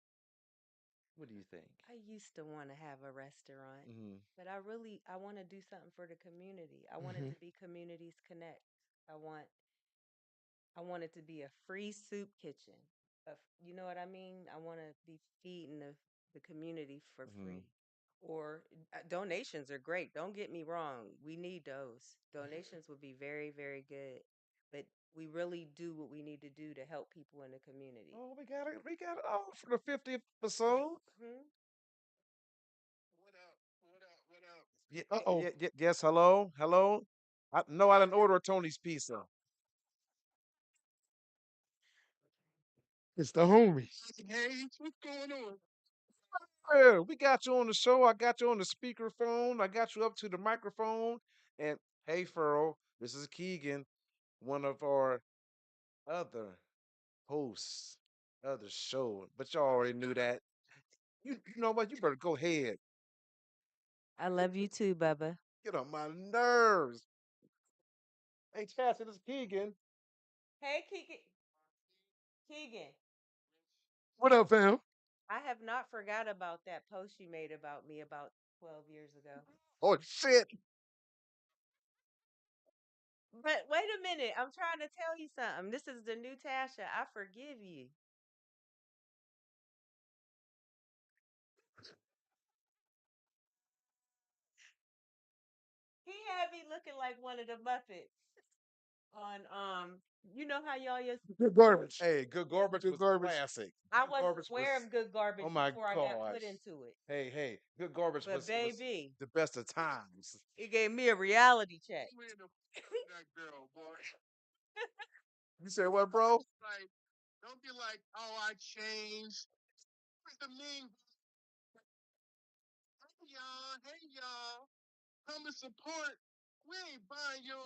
What do you think? I used to want to have a restaurant, Mm-hmm. but I want to do something for the community. I want it Mhm. to be communities connect. I want I want it to be a free soup kitchen. You know what I mean? I want to be feeding the community for Mm-hmm. free. Or donations are great. Don't get me wrong. We need those. Donations would be very, very good. But we really do what we need to do to help people in the community. Oh, we got it. We got it all for the 50th episode. Hmm. What up? What up? What up? Yeah, Uh-oh. yes. Hello. Hello. No, I didn't order a Tony's pizza. It's the homies. Hey, what's going on? Yeah, we got you on the show. I got you on the speakerphone. I got you up to the microphone. And hey, Farrell, this is Keegan, one of our other hosts, other show. But you already knew that. You know what? You better go ahead. I love you too, Bubba. Get on my nerves. Hey, Chassie, this is Keegan. Hey, Keegan. What up, fam? I have not forgot about that post you made about me about 12 years ago. Oh, shit. But wait a minute. I'm trying to tell you something. This is the new Tasha. I forgive you. He had me looking like one of the Muppets on you know how y'all used Good garbage. Hey, Good Garbage Good was garbage. classic. I Good wasn't Garbage aware was, of good oh garbage my before I got put gosh. into it. Hey, Good Garbage But was baby, the best of times. it gave me a reality check. Man, that girl, boy. You said what, bro? Like, don't be like, oh, I changed. What's the mean? Hey, y'all. Hey, y'all. Come and support. We ain't buying your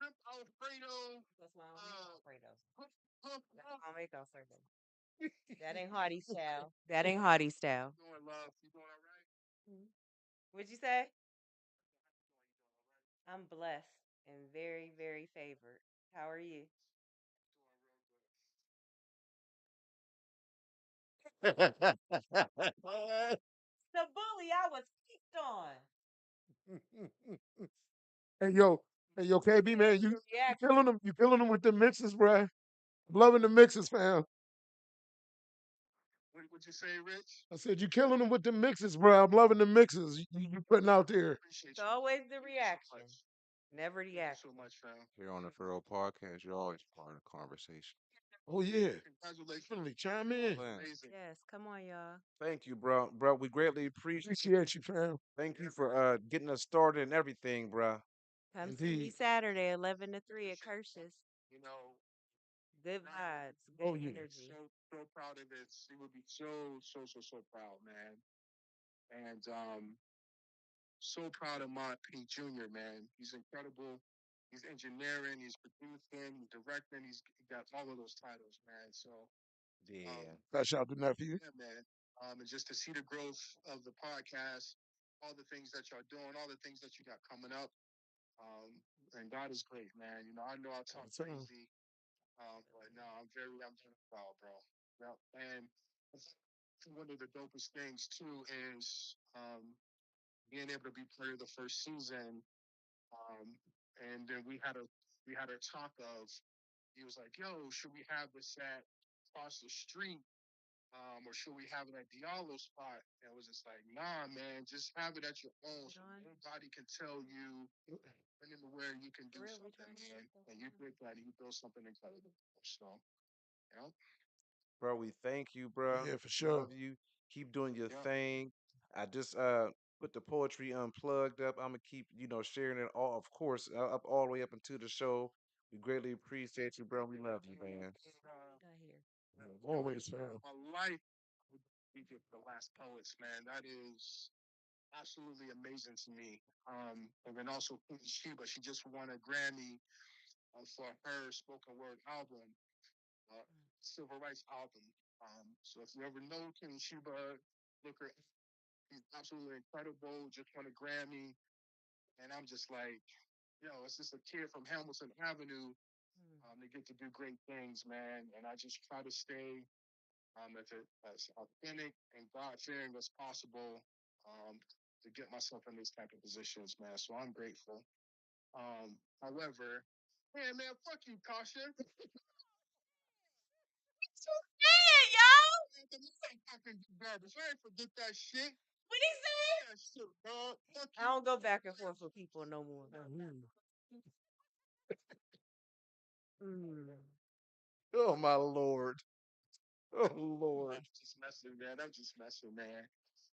shrimp Alfredo. That's why I don't make Uh, Alfredos. pump, pump, That's pump. why I don't make Alfredo. That ain't Hardy style. That ain't Hardy style. You doing, love? You doing all right? Mhm. What'd you say? I'm blessed and very, very favored. How are you? The bully I was picked on. Hey yo, hey yo, KB Thanks man, for you the you reaction. killing them. You killing them with the mixes, bruh. I'm loving the mixes, fam. What you say, Rich? I said you killing them with the mixes, bruh. I'm loving the mixes you putting out there. It's Appreciate you. always the Thank you so reaction, much. never the Thank you so action. much, fam. Here on the Farrell Podcast, you're always part of the conversation. Oh yeah, Congratulations. definitely chime in. Man, Amazing. Yes, come on, y'all. thank you, bro. Bro, we greatly appreciate. Appreciate you, fam. Thank you for getting us started and everything, bro. Come see me Indeed. Saturday, 11 to 3 at Kirsch's. You know, Good not vibes, Oh good yeah. energy. so proud of this. He would be so proud, man. And so proud of Mont P Jr., man. He's incredible. He's engineering, he's producing, he's directing, he got all of those titles, man. So Yeah. Shout out to nephew. yeah, man. And just to see the growth of the podcast, all the things that y'all doing, all the things that you got coming up. And God is great, man. You know, I know I All talk the time. crazy, but no, I'm very proud, bro. Yeah. And one of the dopest things too is being able to be player of the first season. Um, and then we had a talk of he was like, "Yo, should we have this at across the street, or should we have it at Diallo spot?" And it was just like, "Nah, man, just have it at your own, Is it so on? nobody can tell you when in the where you can For do real, we something, trying to man. work the And whole you time. did that, and you built something incredible." So, yeah, Bro, we thank you, bro. Yeah, for sure. Love you. Keep doing your yeah. thing. I just put the poetry unplugged up. I'm gonna keep, sharing it all, of course, up all the way up into the show. We greatly appreciate you, bro. We love you, man. We got here. Always, fam. My life would be the last poets, man. That is absolutely amazing to me. And then also Queen Sheba, she just won a Grammy for her spoken word album, uh, civil rights album. So if you ever know Queen Sheba, look her. She's absolutely incredible. Just won a Grammy, and I'm just like, it's just a kid from Hamilton Avenue. Mm. They get to do great things, man. And I just try to stay as authentic and God fearing as possible to get myself in these type of positions, man. So I'm grateful. However, yeah, man, fuck you, Caution. So bad, y'all. Garbage. I ain't forget that shit. What he say? That shit, dog. Fuck I you. don't go back and forth with people no more. Mm. Oh my Lord. Oh Lord. I'm just messing, man. I'm just messing, man.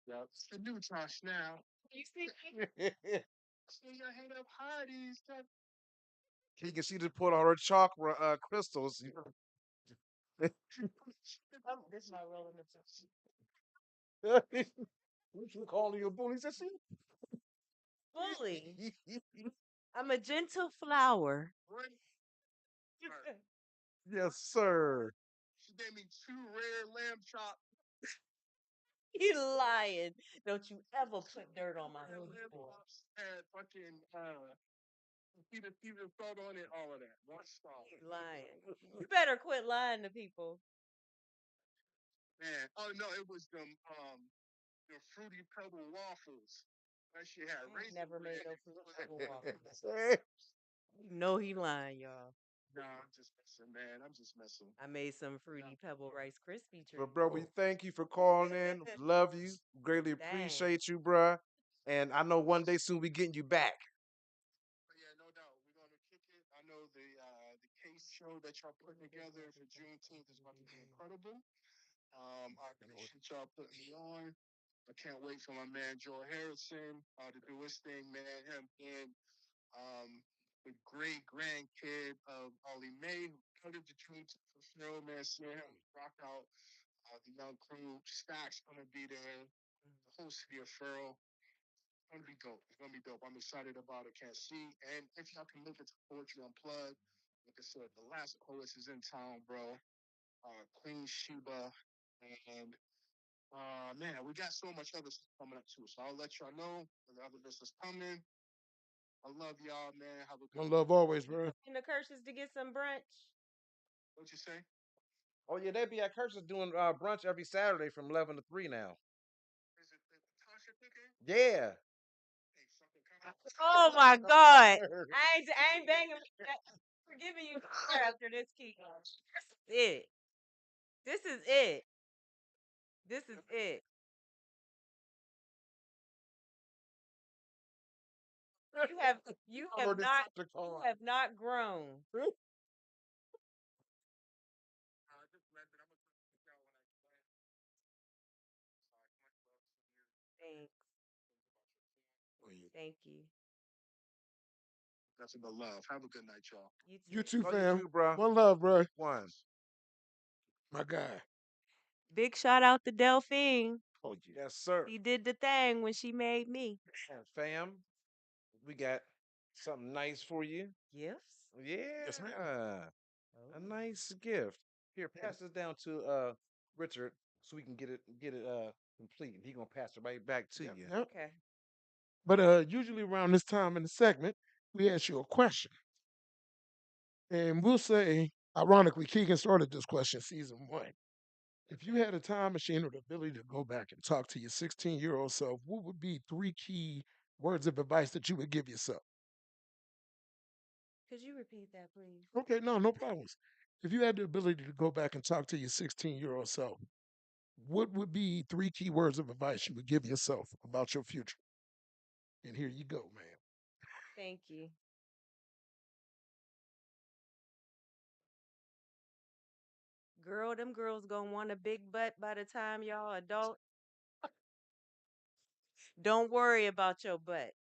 Yep. It's the new Josh now. You see, stay your head up high these times. You can see just put all her chalk crystals. This is my rolling the What you calling your bully? Said bully. I'm a gentle flower. Right? yes, sir. She gave me two rare lamb chops. You lying. Don't you ever put dirt on my Rare lamb people. chops and fucking Peter salt on it, all of that. One star. You lying. You better quit lying to people. Man, oh no, it was the fruity pebble waffles. That shit had I ain't raisin never made bread. no And fruit was pebble waffles. Hey, You know he lying, y'all. nah, I'm just messing, man. I'm just messing. I made some fruity pebble rice crispy but treats. bro, we thank you for calling in. Love you. Greatly Dang. appreciate you, bruh. And I know one day soon we getting you back. But yeah, no doubt. We're gonna kick it. I know the case show that y'all putting together for Juneteenth is about to be incredible. I appreciate y'all putting me on. I can't wait for my man Joe Harrison to do his thing, man. Him being the great grandkid of Ollie Mae, who coded the Juneteenth for Phil, man. Seeing him rock out the young crew. Stack's gonna be there. The whole city of Farrell. It's gonna be dope. It's gonna be dope. I'm excited about it. Can't see. And if y'all can make it to Poetry Unplugged, like I said, the last poets is in town, bro. Queen Sheba, and man, we got so much other stuff coming up too. So I'll let y'all know when the other list is coming. I love y'all, man. Have a One good. love always, bro. In the curses to get some brunch. What you say? Oh yeah, they be at Kirsten's doing brunch every Saturday from 11 to 3 now. Is it Tasha cooking? Yeah. Hey, something coming. Oh my God. I ain't banging. Forgiving you after this, Key. This is it. This is it. This is it. You have you I know have this not the you call. have not grown. Just messing. I'm gonna put y'all when I can. Much love to you. Thanks. Thank you. Nothing but love. Have a good night, y'all. You You too. too, Love you fam. too, bro. One love, bro. One. My guy. Big shout out to Delphine. Oh yeah. Yes, sir. She did the thing when she made me. And fam, we got something nice for you. Gifts? Yes, ma'am. Yeah. A Oh. nice gift. Here, pass this down to Richard so we can get it complete. He gonna pass it right back to Yep, you. yep. Okay. But usually around this time in the segment, we ask you a question. And we'll say, ironically, Keegan started this question season one. If you had a time machine or the ability to go back and talk to your 16-year-old self, what would be three key words of advice that you would give yourself? Could you repeat that, please? Okay, no, no problems. If you had the ability to go back and talk to your 16-year-old self, what would be three key words of advice you would give yourself about your future? And here you go, man. Thank you. Girl, them girls gonna want a big butt by the time y'all adult. Don't worry about your butt.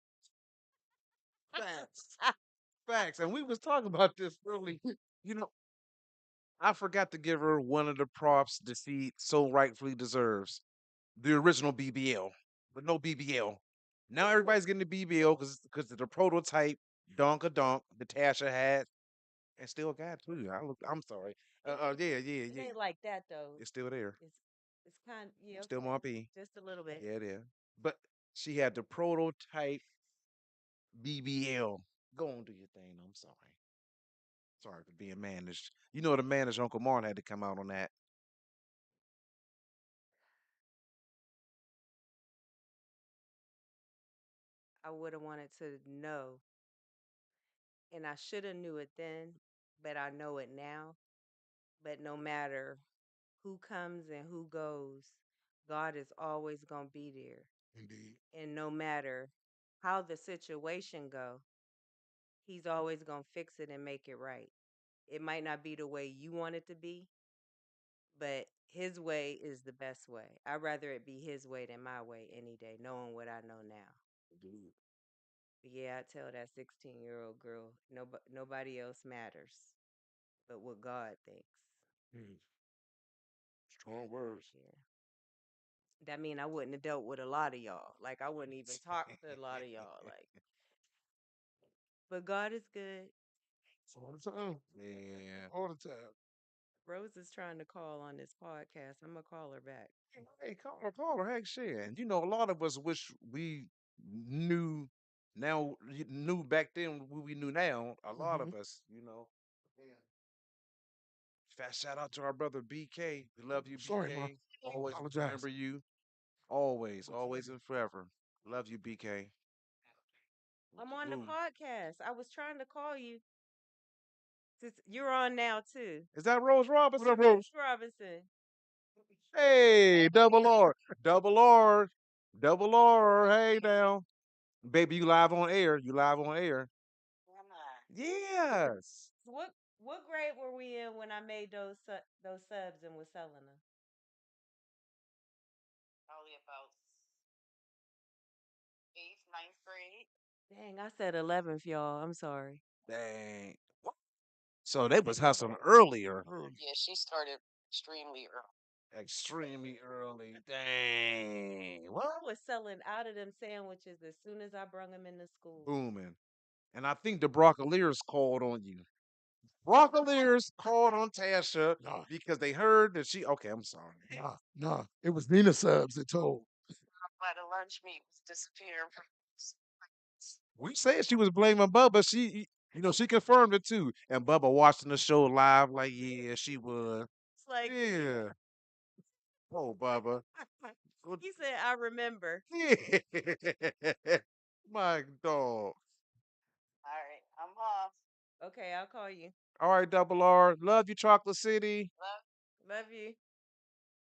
Facts. Facts. And we was talking about this early. You know, I forgot to give her one of the props that she so rightfully deserves. The original BBL, but no BBL. Now everybody's getting the BBL because of the prototype donka donk that Tasha had and still got too. I'm sorry. Yeah, yeah, It yeah. ain't like that though. It's still there. It's kind yeah, Still okay. Moppy. Just a little bit. Yeah, it is. But she had the prototype BBL. Go on, do your thing. I'm sorry. Sorry for being managed. You know the manager Uncle Martin had to come out on that. I would have wanted to know, and I should have knew it then, but I know it now. But no matter who comes and who goes, God is always gonna be there. Indeed. And no matter how the situation go, He's always gonna fix it and make it right. It might not be the way you want it to be, but His way is the best way. I'd rather it be His way than my way any day, knowing what I know now. Dude. But yeah, I tell that 16-year-old girl, nobody else matters but what God thinks. Mm, strong words. Yeah. That mean I wouldn't have dealt with a lot of y'all. Like I wouldn't even talk to a lot of y'all. Like, but God is good. All the time. Yeah. All the time. Rose is trying to call on this podcast. I'm gonna call her back. Hey, call her, heck shit. And you know, a lot of us wish we knew knew back then what we knew now. A lot Hmm. of us, you know. Yeah. Fat shout out to our brother BK. We love you, Sorry, ma. BK. Always Apologize. remember you. Always, always and forever. Love you, BK. I'm on the Woo. podcast. I was trying to call you. Since you're on now too. Is that Rose What up, Robinson? Rose? Robinson. Hey, double R. Double R. Double R. Hey now. Baby, you live on air. You live on air. Am I? Yes. What grade were we in when I made those subs and was selling them? Probably about eighth, ninth grade. Dang, I said 11th, y'all. I'm sorry. Dang. So they was hustling earlier. Early. Yeah, she started extremely early. Extremely early. Dang. I What? was selling out of them sandwiches as soon as I brung them into school. Booming. And I think the Broccoliers called on you. Broccoliers called on Tasha Nah, because they heard that she. Okay, I'm sorry. nah. It was Nina Subs that told. Why the lunch meat was disappearing from. We said she was blaming Bubba. She confirmed it too. And Bubba watching the show live, like, yeah, she was. It's like, Yeah. Oh, Bubba. Good. he said, I remember. Yeah. My dog. All right, I'm off. Okay, I'll call you. All right, Double R. Love you, Chocolate City. Love you.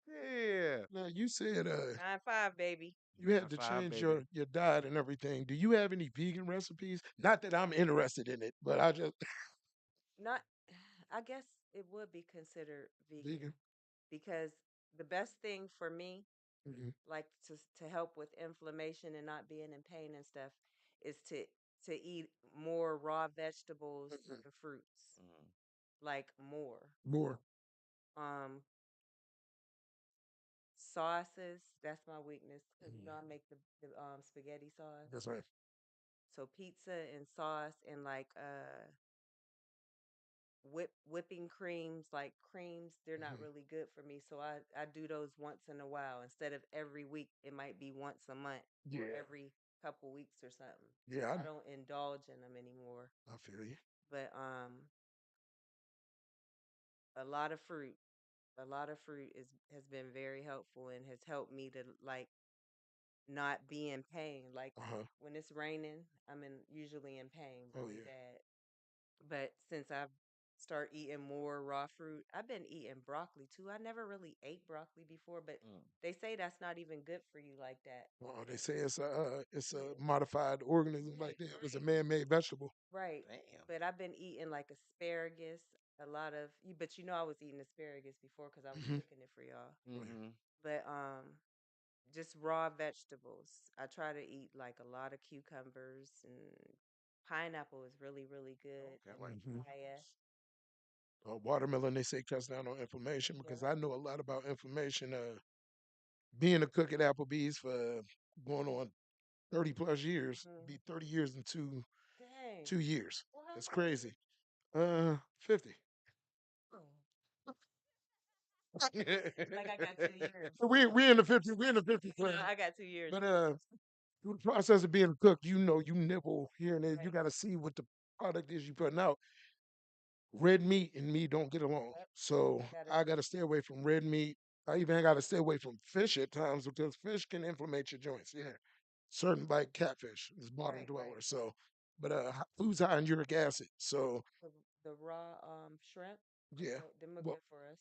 Yeah. Now you said 9-5, baby. you had to 9-5, change baby. your diet and everything. Do you have any vegan recipes? Not that I'm interested in it, but I just Not, I guess it would be considered vegan vegan. because the best thing for me, Hmm. like to help with inflammation and not being in pain and stuff, is to eat more raw vegetables Hmm. and fruits, Mm. like more. More. Um, sauces, that's my weakness because you know I Mhm. make the spaghetti sauce. That's right. So pizza and sauce and like whipping creams, like creams, they're not Hmm. really good for me. So I do those once in a while instead of every week. It might be once a month or Yeah. every couple weeks or something. Yeah, I don't indulge in them anymore. I feel you. But a lot of fruit. A lot of fruit is has been very helpful and has helped me to like not be in pain. Like Uh-huh. when it's raining, I'm in usually in pain Oh really yeah. bad. But since I've start eating more raw fruit, I've been eating broccoli too. I never really ate broccoli before, but Mm. they say that's not even good for you like that. Oh, they say it's a Yeah. modified organism like Right, that. It's a right. man-made vegetable. Right. Damn. But I've been eating like asparagus, a lot of but I was eating asparagus before because I was Hmm. cooking it for y'all. Oh yeah. Mm-hmm. But just raw vegetables. I try to eat like a lot of cucumbers and pineapple is really, really good. Okay, I And like Hmm. papaya. Watermelon, they say cuts down on inflammation because Yep. I know a lot about inflammation. Being a cook at Applebee's for going on 30 plus years, Hmm. be 30 years in Dang. 2 years. Well, how That's old are crazy. you? 50. Oh. Like I got 2 years. We in the 50, we in the 50 No, club. I got 2 years. But through the process of being a cook, you nibble here and there. You Right. got to see what the product is you putting out. Red meat and me don't get along. Yep. So I gotta I got to stay away from red meat. I even got to stay away from fish at times because fish can inflammate your joints. Yeah. Certain like catfish is bottom right, right. dweller. So, but food's high in uric acid. So, The, the raw shrimp, yeah. them are Well, good for us.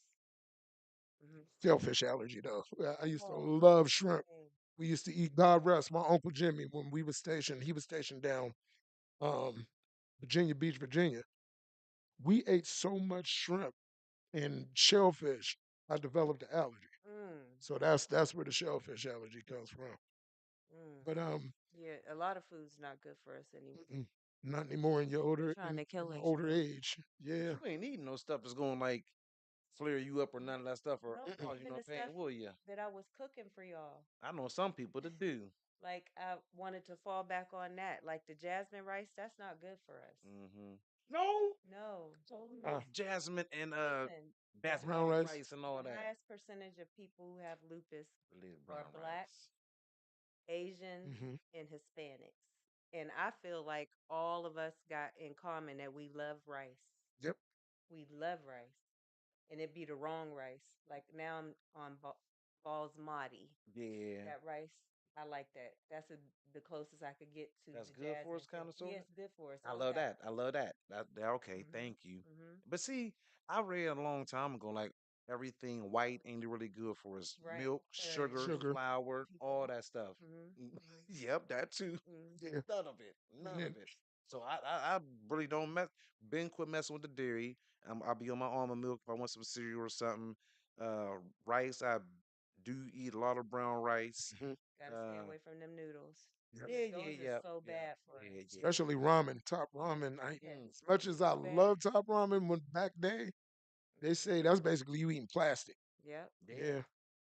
Hmm. shellfish allergy though. I used to Oh, love shrimp. dang. We used to eat, God rest my Uncle Jimmy when we was stationed. He was stationed down um, Virginia Beach, Virginia. We ate so much shrimp and shellfish, I developed an allergy. Mm, So that's where the shellfish allergy comes from. mm. But Yeah, a lot of food's not good for us anymore. mm-mm, not anymore They trying to in kill my us, older y'all. age. But Yeah. you ain't eating no stuff that's going like flare you up or none of that stuff or No, Mm-mm. cause you even no the pain, stuff will you? that I was cooking for y'all. I know some people that do. Like I wanted to fall back on that. Like the jasmine rice, that's not good for us. Mm-hmm. No. No. Uh, Jasmine and Listen, brown basmati rice. rice and all the that. highest percentage of people who have lupus Live are brown black, rice. Asians, Hmm. and Hispanics. And I feel like all of us got in common that we love rice. Yep. We love rice. And it be the wrong rice. Like now I'm on basmati. Yeah, That rice, I like that. That's the closest I could get to that's the good for us, jasmine kind thing. of sort Yeah, of. it's good for us. I It don't love got. that. I love that. Okay. Mhm. Thank you. Mhm. But see, I read a long time ago, like everything white ain't really good for us. Right. Milk, For sugar, the Sugar. flour, all people. that stuff. Mhm. Yep, that too. Mhm. Yeah. None of it. And None then of it. So I really don't mess. Been quit messing with the dairy. I'll be on my almond milk if I want some cereal or something. Rice. I do eat a lot of brown rice. mhm, Got to stay Uh, away from them noodles. yep. yeah, yeah, Those are yeah, so yeah, bad for yeah, us. yeah. Especially ramen, top ramen. Yes. Mm, As much as I So bad. love top ramen when back day, they Mhm. say that's basically you eating plastic. Yep. yeah, Yeah.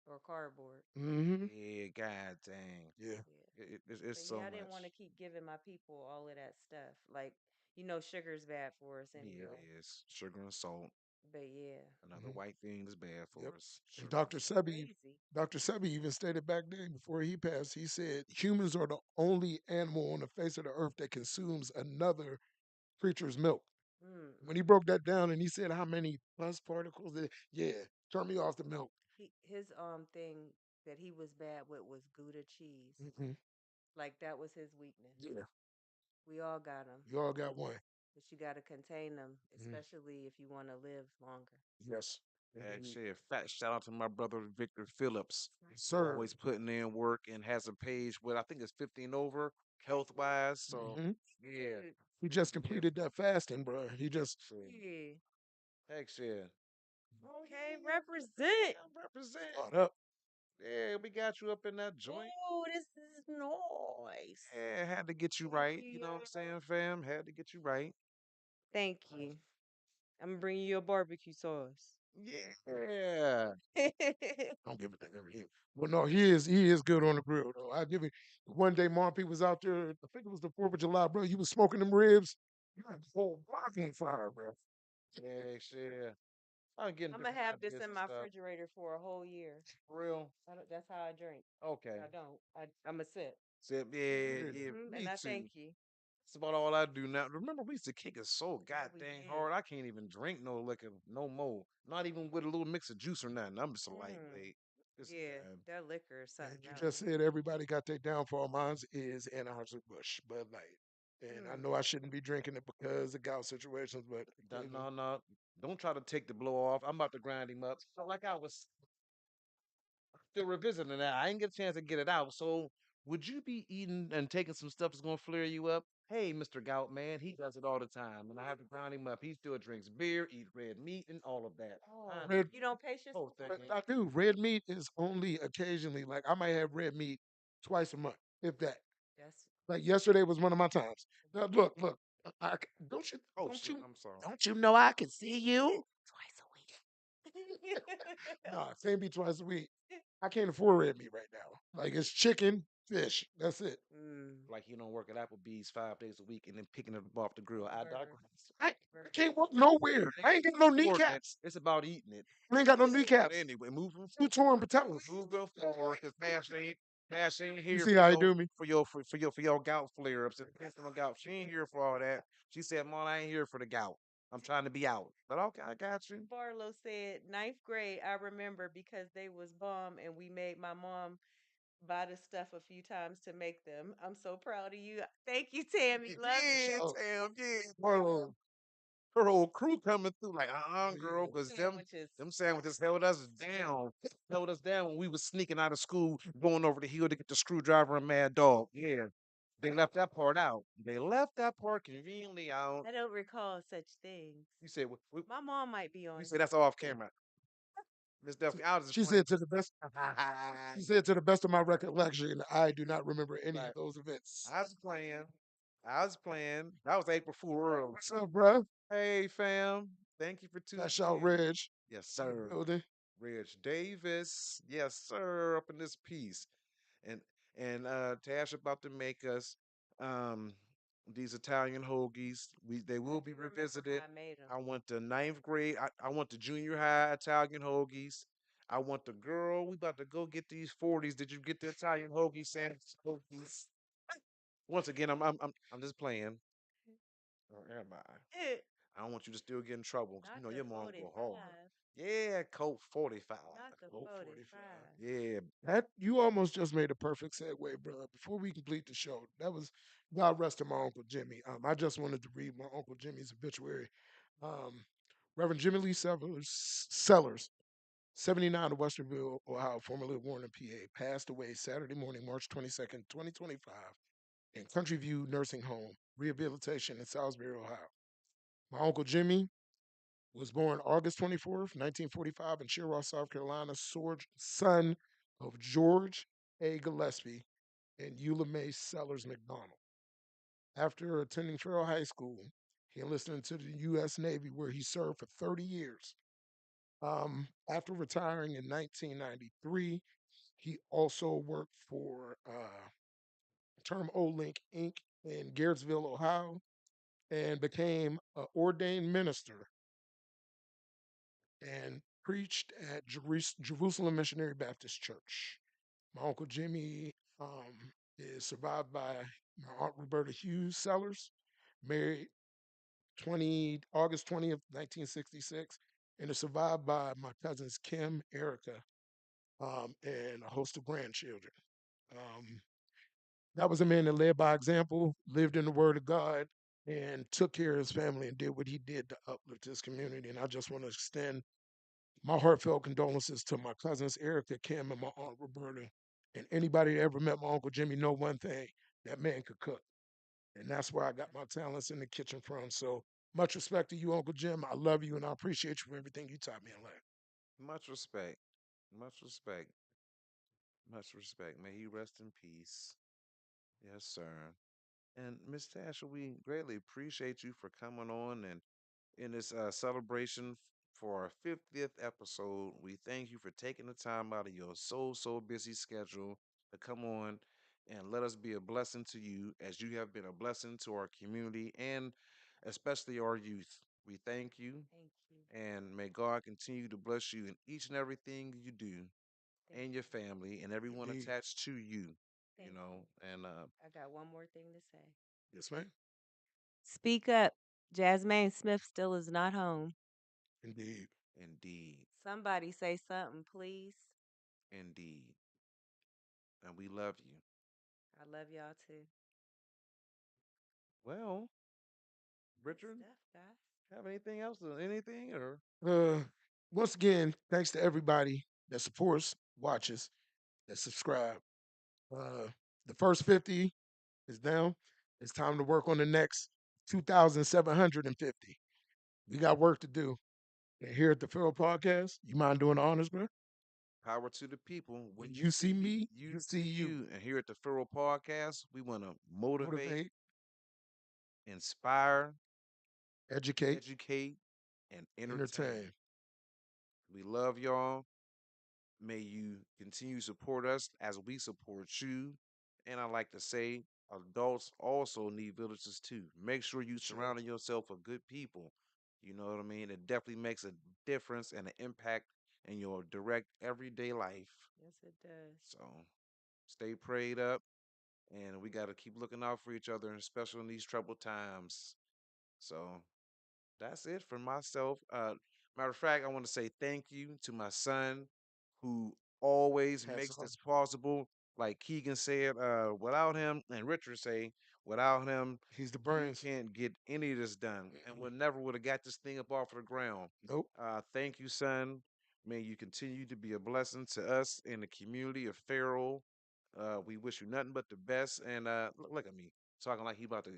Or cardboard. Hmm. yeah. God dang. Yeah. Yeah. It's But so yeah, I didn't want to much. keep giving my people all of that stuff. Like, sugar's bad for us Yeah, anyway. it is. Sugar and salt. But yeah, Another Hmm. white thing that's bad Yep. for us. And Sugar and Dr. salt. Sebi, crazy. Dr. Sebi even stated back then before he passed, he said humans are the only animal on the face of the earth that consumes another creature's milk. When he Mm-mm. broke that down and he said how many pus particles, yeah, turn me off the milk. His thing that he was bad with was Gouda cheese. Hmm. Like that was his weakness. Yeah, We all got them, you all got one. but you got to contain them, Mhm. especially if you want to live longer. Yes. Mhm. Actually, a fat shout out to my brother Victor Phillips, Yes, who sir. always putting in work and has a page with I think it's 15 over health wise. So Hmm. yeah, He just yeah, completed that fasting, bro. He just shit. Yeah. Heck yeah. Okay, represent. Yeah, represent. caught up. Yeah, we got you up in that joint. Oh, this is nice. Yeah, had to get you Thank right. you, You know what I'm y'all. saying, fam? Had to get you right. Thank you. I'm gonna bring you your barbecue sauce. Yeah. I don't give a damn. Well, no, he is good on the grill though. I give him. One day, Marpy was out there. I think it was the 4th of July, bro. You was smoking them ribs. You had the whole block on fire, bro. Yeah, shit. I'm getting I'm gonna different have this ideas in and my stuff. refrigerator for a whole year. For real. That's how I drink. Okay. I don't. I'm a sip. So, yeah, Yeah. yeah, And me I too. thank you. That's about all I do now. Remember, we used to kick it so Yeah, we goddamn did. hard. I can't even drink no liquor no more. Not even with a little mix of juice or nothing. I'm just a Mm. lightweight. Listen, Yeah, man. that liquor is And something you else. just said everybody got their downfall. Mine's is Anheuser-Busch Bud Light. And I Mm. know I shouldn't be drinking it because of gout situations, but occasionally. No, no. Don't try to take the blow off. I'm about to grind him up. So, like I was still revisiting that. I didn't get a chance to get it out. So, would you be eating and taking some stuff that's gonna flare you up? Hey, Mr. Gout Man, he does it all the time, and I have to ground him up. He still drinks beer, eat red meat, and all of that. Oh, Red, you don't pace Oh, yourself? thing. but I do. Red meat is only occasionally. Like I might have red meat twice a month, if that. That's Like yesterday was one of my times. Now look, look. Don't you? Oh Don't shit, you? I'm sorry. Don't you know I can see you? twice a week. No, it can't be twice a week. I can't afford red meat right now. Like it's chicken, fish. That's it. Mm. Like you don't work at Applebee's 5 days a week and then picking it up off the grill. I Burger. digress. I Burger. can't walk nowhere. It I ain't got no ain't important. kneecaps. It's about eating it. I ain't got no But kneecaps. anyway, moving Two torn patellas. moving forward, because Nash ain't You here see how you do me? for your gout flare ups and personal gout. She ain't here for all that. She said, "Mom, I ain't here for the gout. I'm trying to be out." But okay, I got you. Barlow said ninth grade. I remember because they was bomb and we made my mom buy the stuff a few times to make them. I'm so proud of you. Thank you, Tammy. Love you. Yeah, So, Tam, yeah. Marlo, Her whole crew coming through like, oh, girl, yeah. because Sandwiches. them sandwiches held us down when we was sneaking out of school, going over the hill to get the screwdriver and Mad Dog. Yeah, they left that part out. They left that part conveniently out. I don't recall such things. You said, My mom might be you on said here. that's off camera. Miss Duffy, I was just She playing. said to the best. She said to the best of my recollection, I do not remember any of Right. those events. I was playing. I was playing. That was April Fool early. What's up, bruh? Hey, fam. Thank you for tuning Cash out, in. Reg. Yes, In the sir. building. Reg Davis. Yes, sir. Up in this piece. And Tash about to make us um these Italian hoagies. They will be Remember revisited. I made them. I want the ninth grade. I want the junior high Italian hoagies. I want the girl. We about to go get these 40s. Did you get the Italian hoagie sandwich hoagies? Once again, I'm just playing. Or am I? I don't want you to still get in trouble because you Not know the your mom go hard. 45. Yeah, Colt 45. Not the Oh, 45. 45. Yeah, That you almost just made a perfect segue, bro. Before we complete the show, that was God rest him, my Uncle Jimmy. I just wanted to read my Uncle Jimmy's obituary. Um, Reverend Jimmy Lee Sellers, 79 of Westerville, Ohio, formerly of Warren, PA, passed away Saturday morning, March 22nd, 2025, in Country View Nursing Home, Rehabilitation in Salisbury, Ohio. My Uncle Jimmy was born August 24th, 1945, in Cheraw, South Carolina, son of George A. Gillespie and Eula Mae Sellers McDonald. After attending Farrell High School, he enlisted into the U.S. Navy, where he served for 30 years. After retiring in 1993, he also worked for Term Link Inc. in Garrettsville, Ohio, and became an ordained minister and preached at Jerusalem Missionary Baptist Church. My Uncle Jimmy is survived by my Aunt Roberta Hughes Sellers, married August 20th, 1966, and is survived by my cousins Kim, Erica, and a host of grandchildren. Um, that was a man that led by example, lived in the Word of God, and took care of his family and did what he did to uplift his community. And I just want to extend my heartfelt condolences to my cousins Erica, Kim, and my aunt Roberta. And anybody that ever met my Uncle Jimmy know one thing: that man could cook. And that's where I got my talents in the kitchen from. So much respect to you, Uncle Jim. I love you and I appreciate you for everything you taught me in life. much respect. Much respect. Much respect. May he rest in peace. Yes, sir. And Miss Tasha, we greatly appreciate you for coming on and in this celebration for our 50th episode. We thank you for taking the time out of your so busy schedule to come on and let us be a blessing to you as you have been a blessing to our community and especially our youth. We thank you Thank you. and may God continue to bless you in each and everything you do Thank and your you. family and everyone Indeed. attached to you, Thank you. and I got one more thing to say. Yes, ma'am. Speak up. Jasmine Smith still is not home. Indeed. Indeed. Somebody say something, please. Indeed. And we love you. I love y'all too. Well, Good Richard, stuff, guys. have anything else? Anything or Uh, once again, thanks to everybody that supports, watches, that subscribe. Uh, the first 50 is down. It's time to work on the next 2,750. We got work to do. And here at the Farrell Podcast, you mind doing the honors, bro? power to the people? When When you you see see me, me, you you see see you. you. And here at the Farrell Podcast, we want to motivate, Motivate, inspire, educate, educate, and entertain. entertain. We love y'all. May you continue to support us as we support you. And I like to say, adults also need villages too. Make sure you Sure. surrounding yourself with good people. You know what I mean? It definitely makes a difference and an impact in your direct everyday life. Yes, it does. So stay prayed up, and we got to keep looking out for each other, especially in these troubled times. So that's it for myself. Matter of fact, I want to say thank you to my son who always Hats makes off. this possible. Like Keegan said, without him, and Richard say, without him, He's the we brains. can't get any of this done, and we Mm-mm. never would have got this thing up off of the ground. Nope. Thank you, son. May you continue to be a blessing to us in the community of Farrell. We wish you nothing but the best. And look at me talking like he about to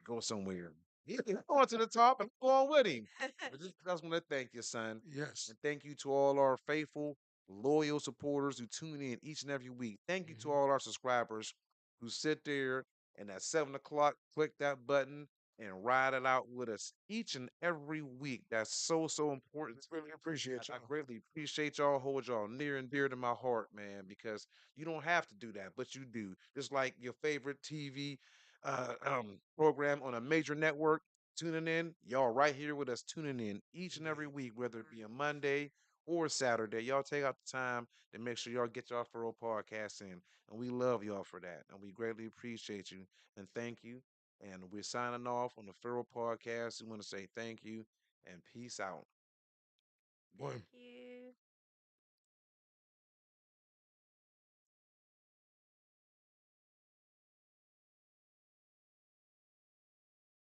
go somewhere. He's going to the top and going with him. But just want to thank you, son. Yes. And thank you to all our faithful, loyal supporters who tune in each and every week. Thank you to Hmm. all our subscribers who sit there and at 7 o'clock click that button and ride it out with us each and every week. That's so, so important to Really me. appreciate I y'all. greatly appreciate y'all, hold y'all near and dear to my heart, man, because you don't have to do that, but you do. Just like your favorite TV program on a major network tuning in. Y'all right here with us tuning in each and every Indeed. week, whether it be a Monday or Saturday. Y'all take out the time to make sure y'all get y'all Furrow podcast in. And we love y'all for that. And we greatly appreciate you and thank you. And we're signing off on the Furrow podcast. We want to say thank you and peace out. Thank One. you.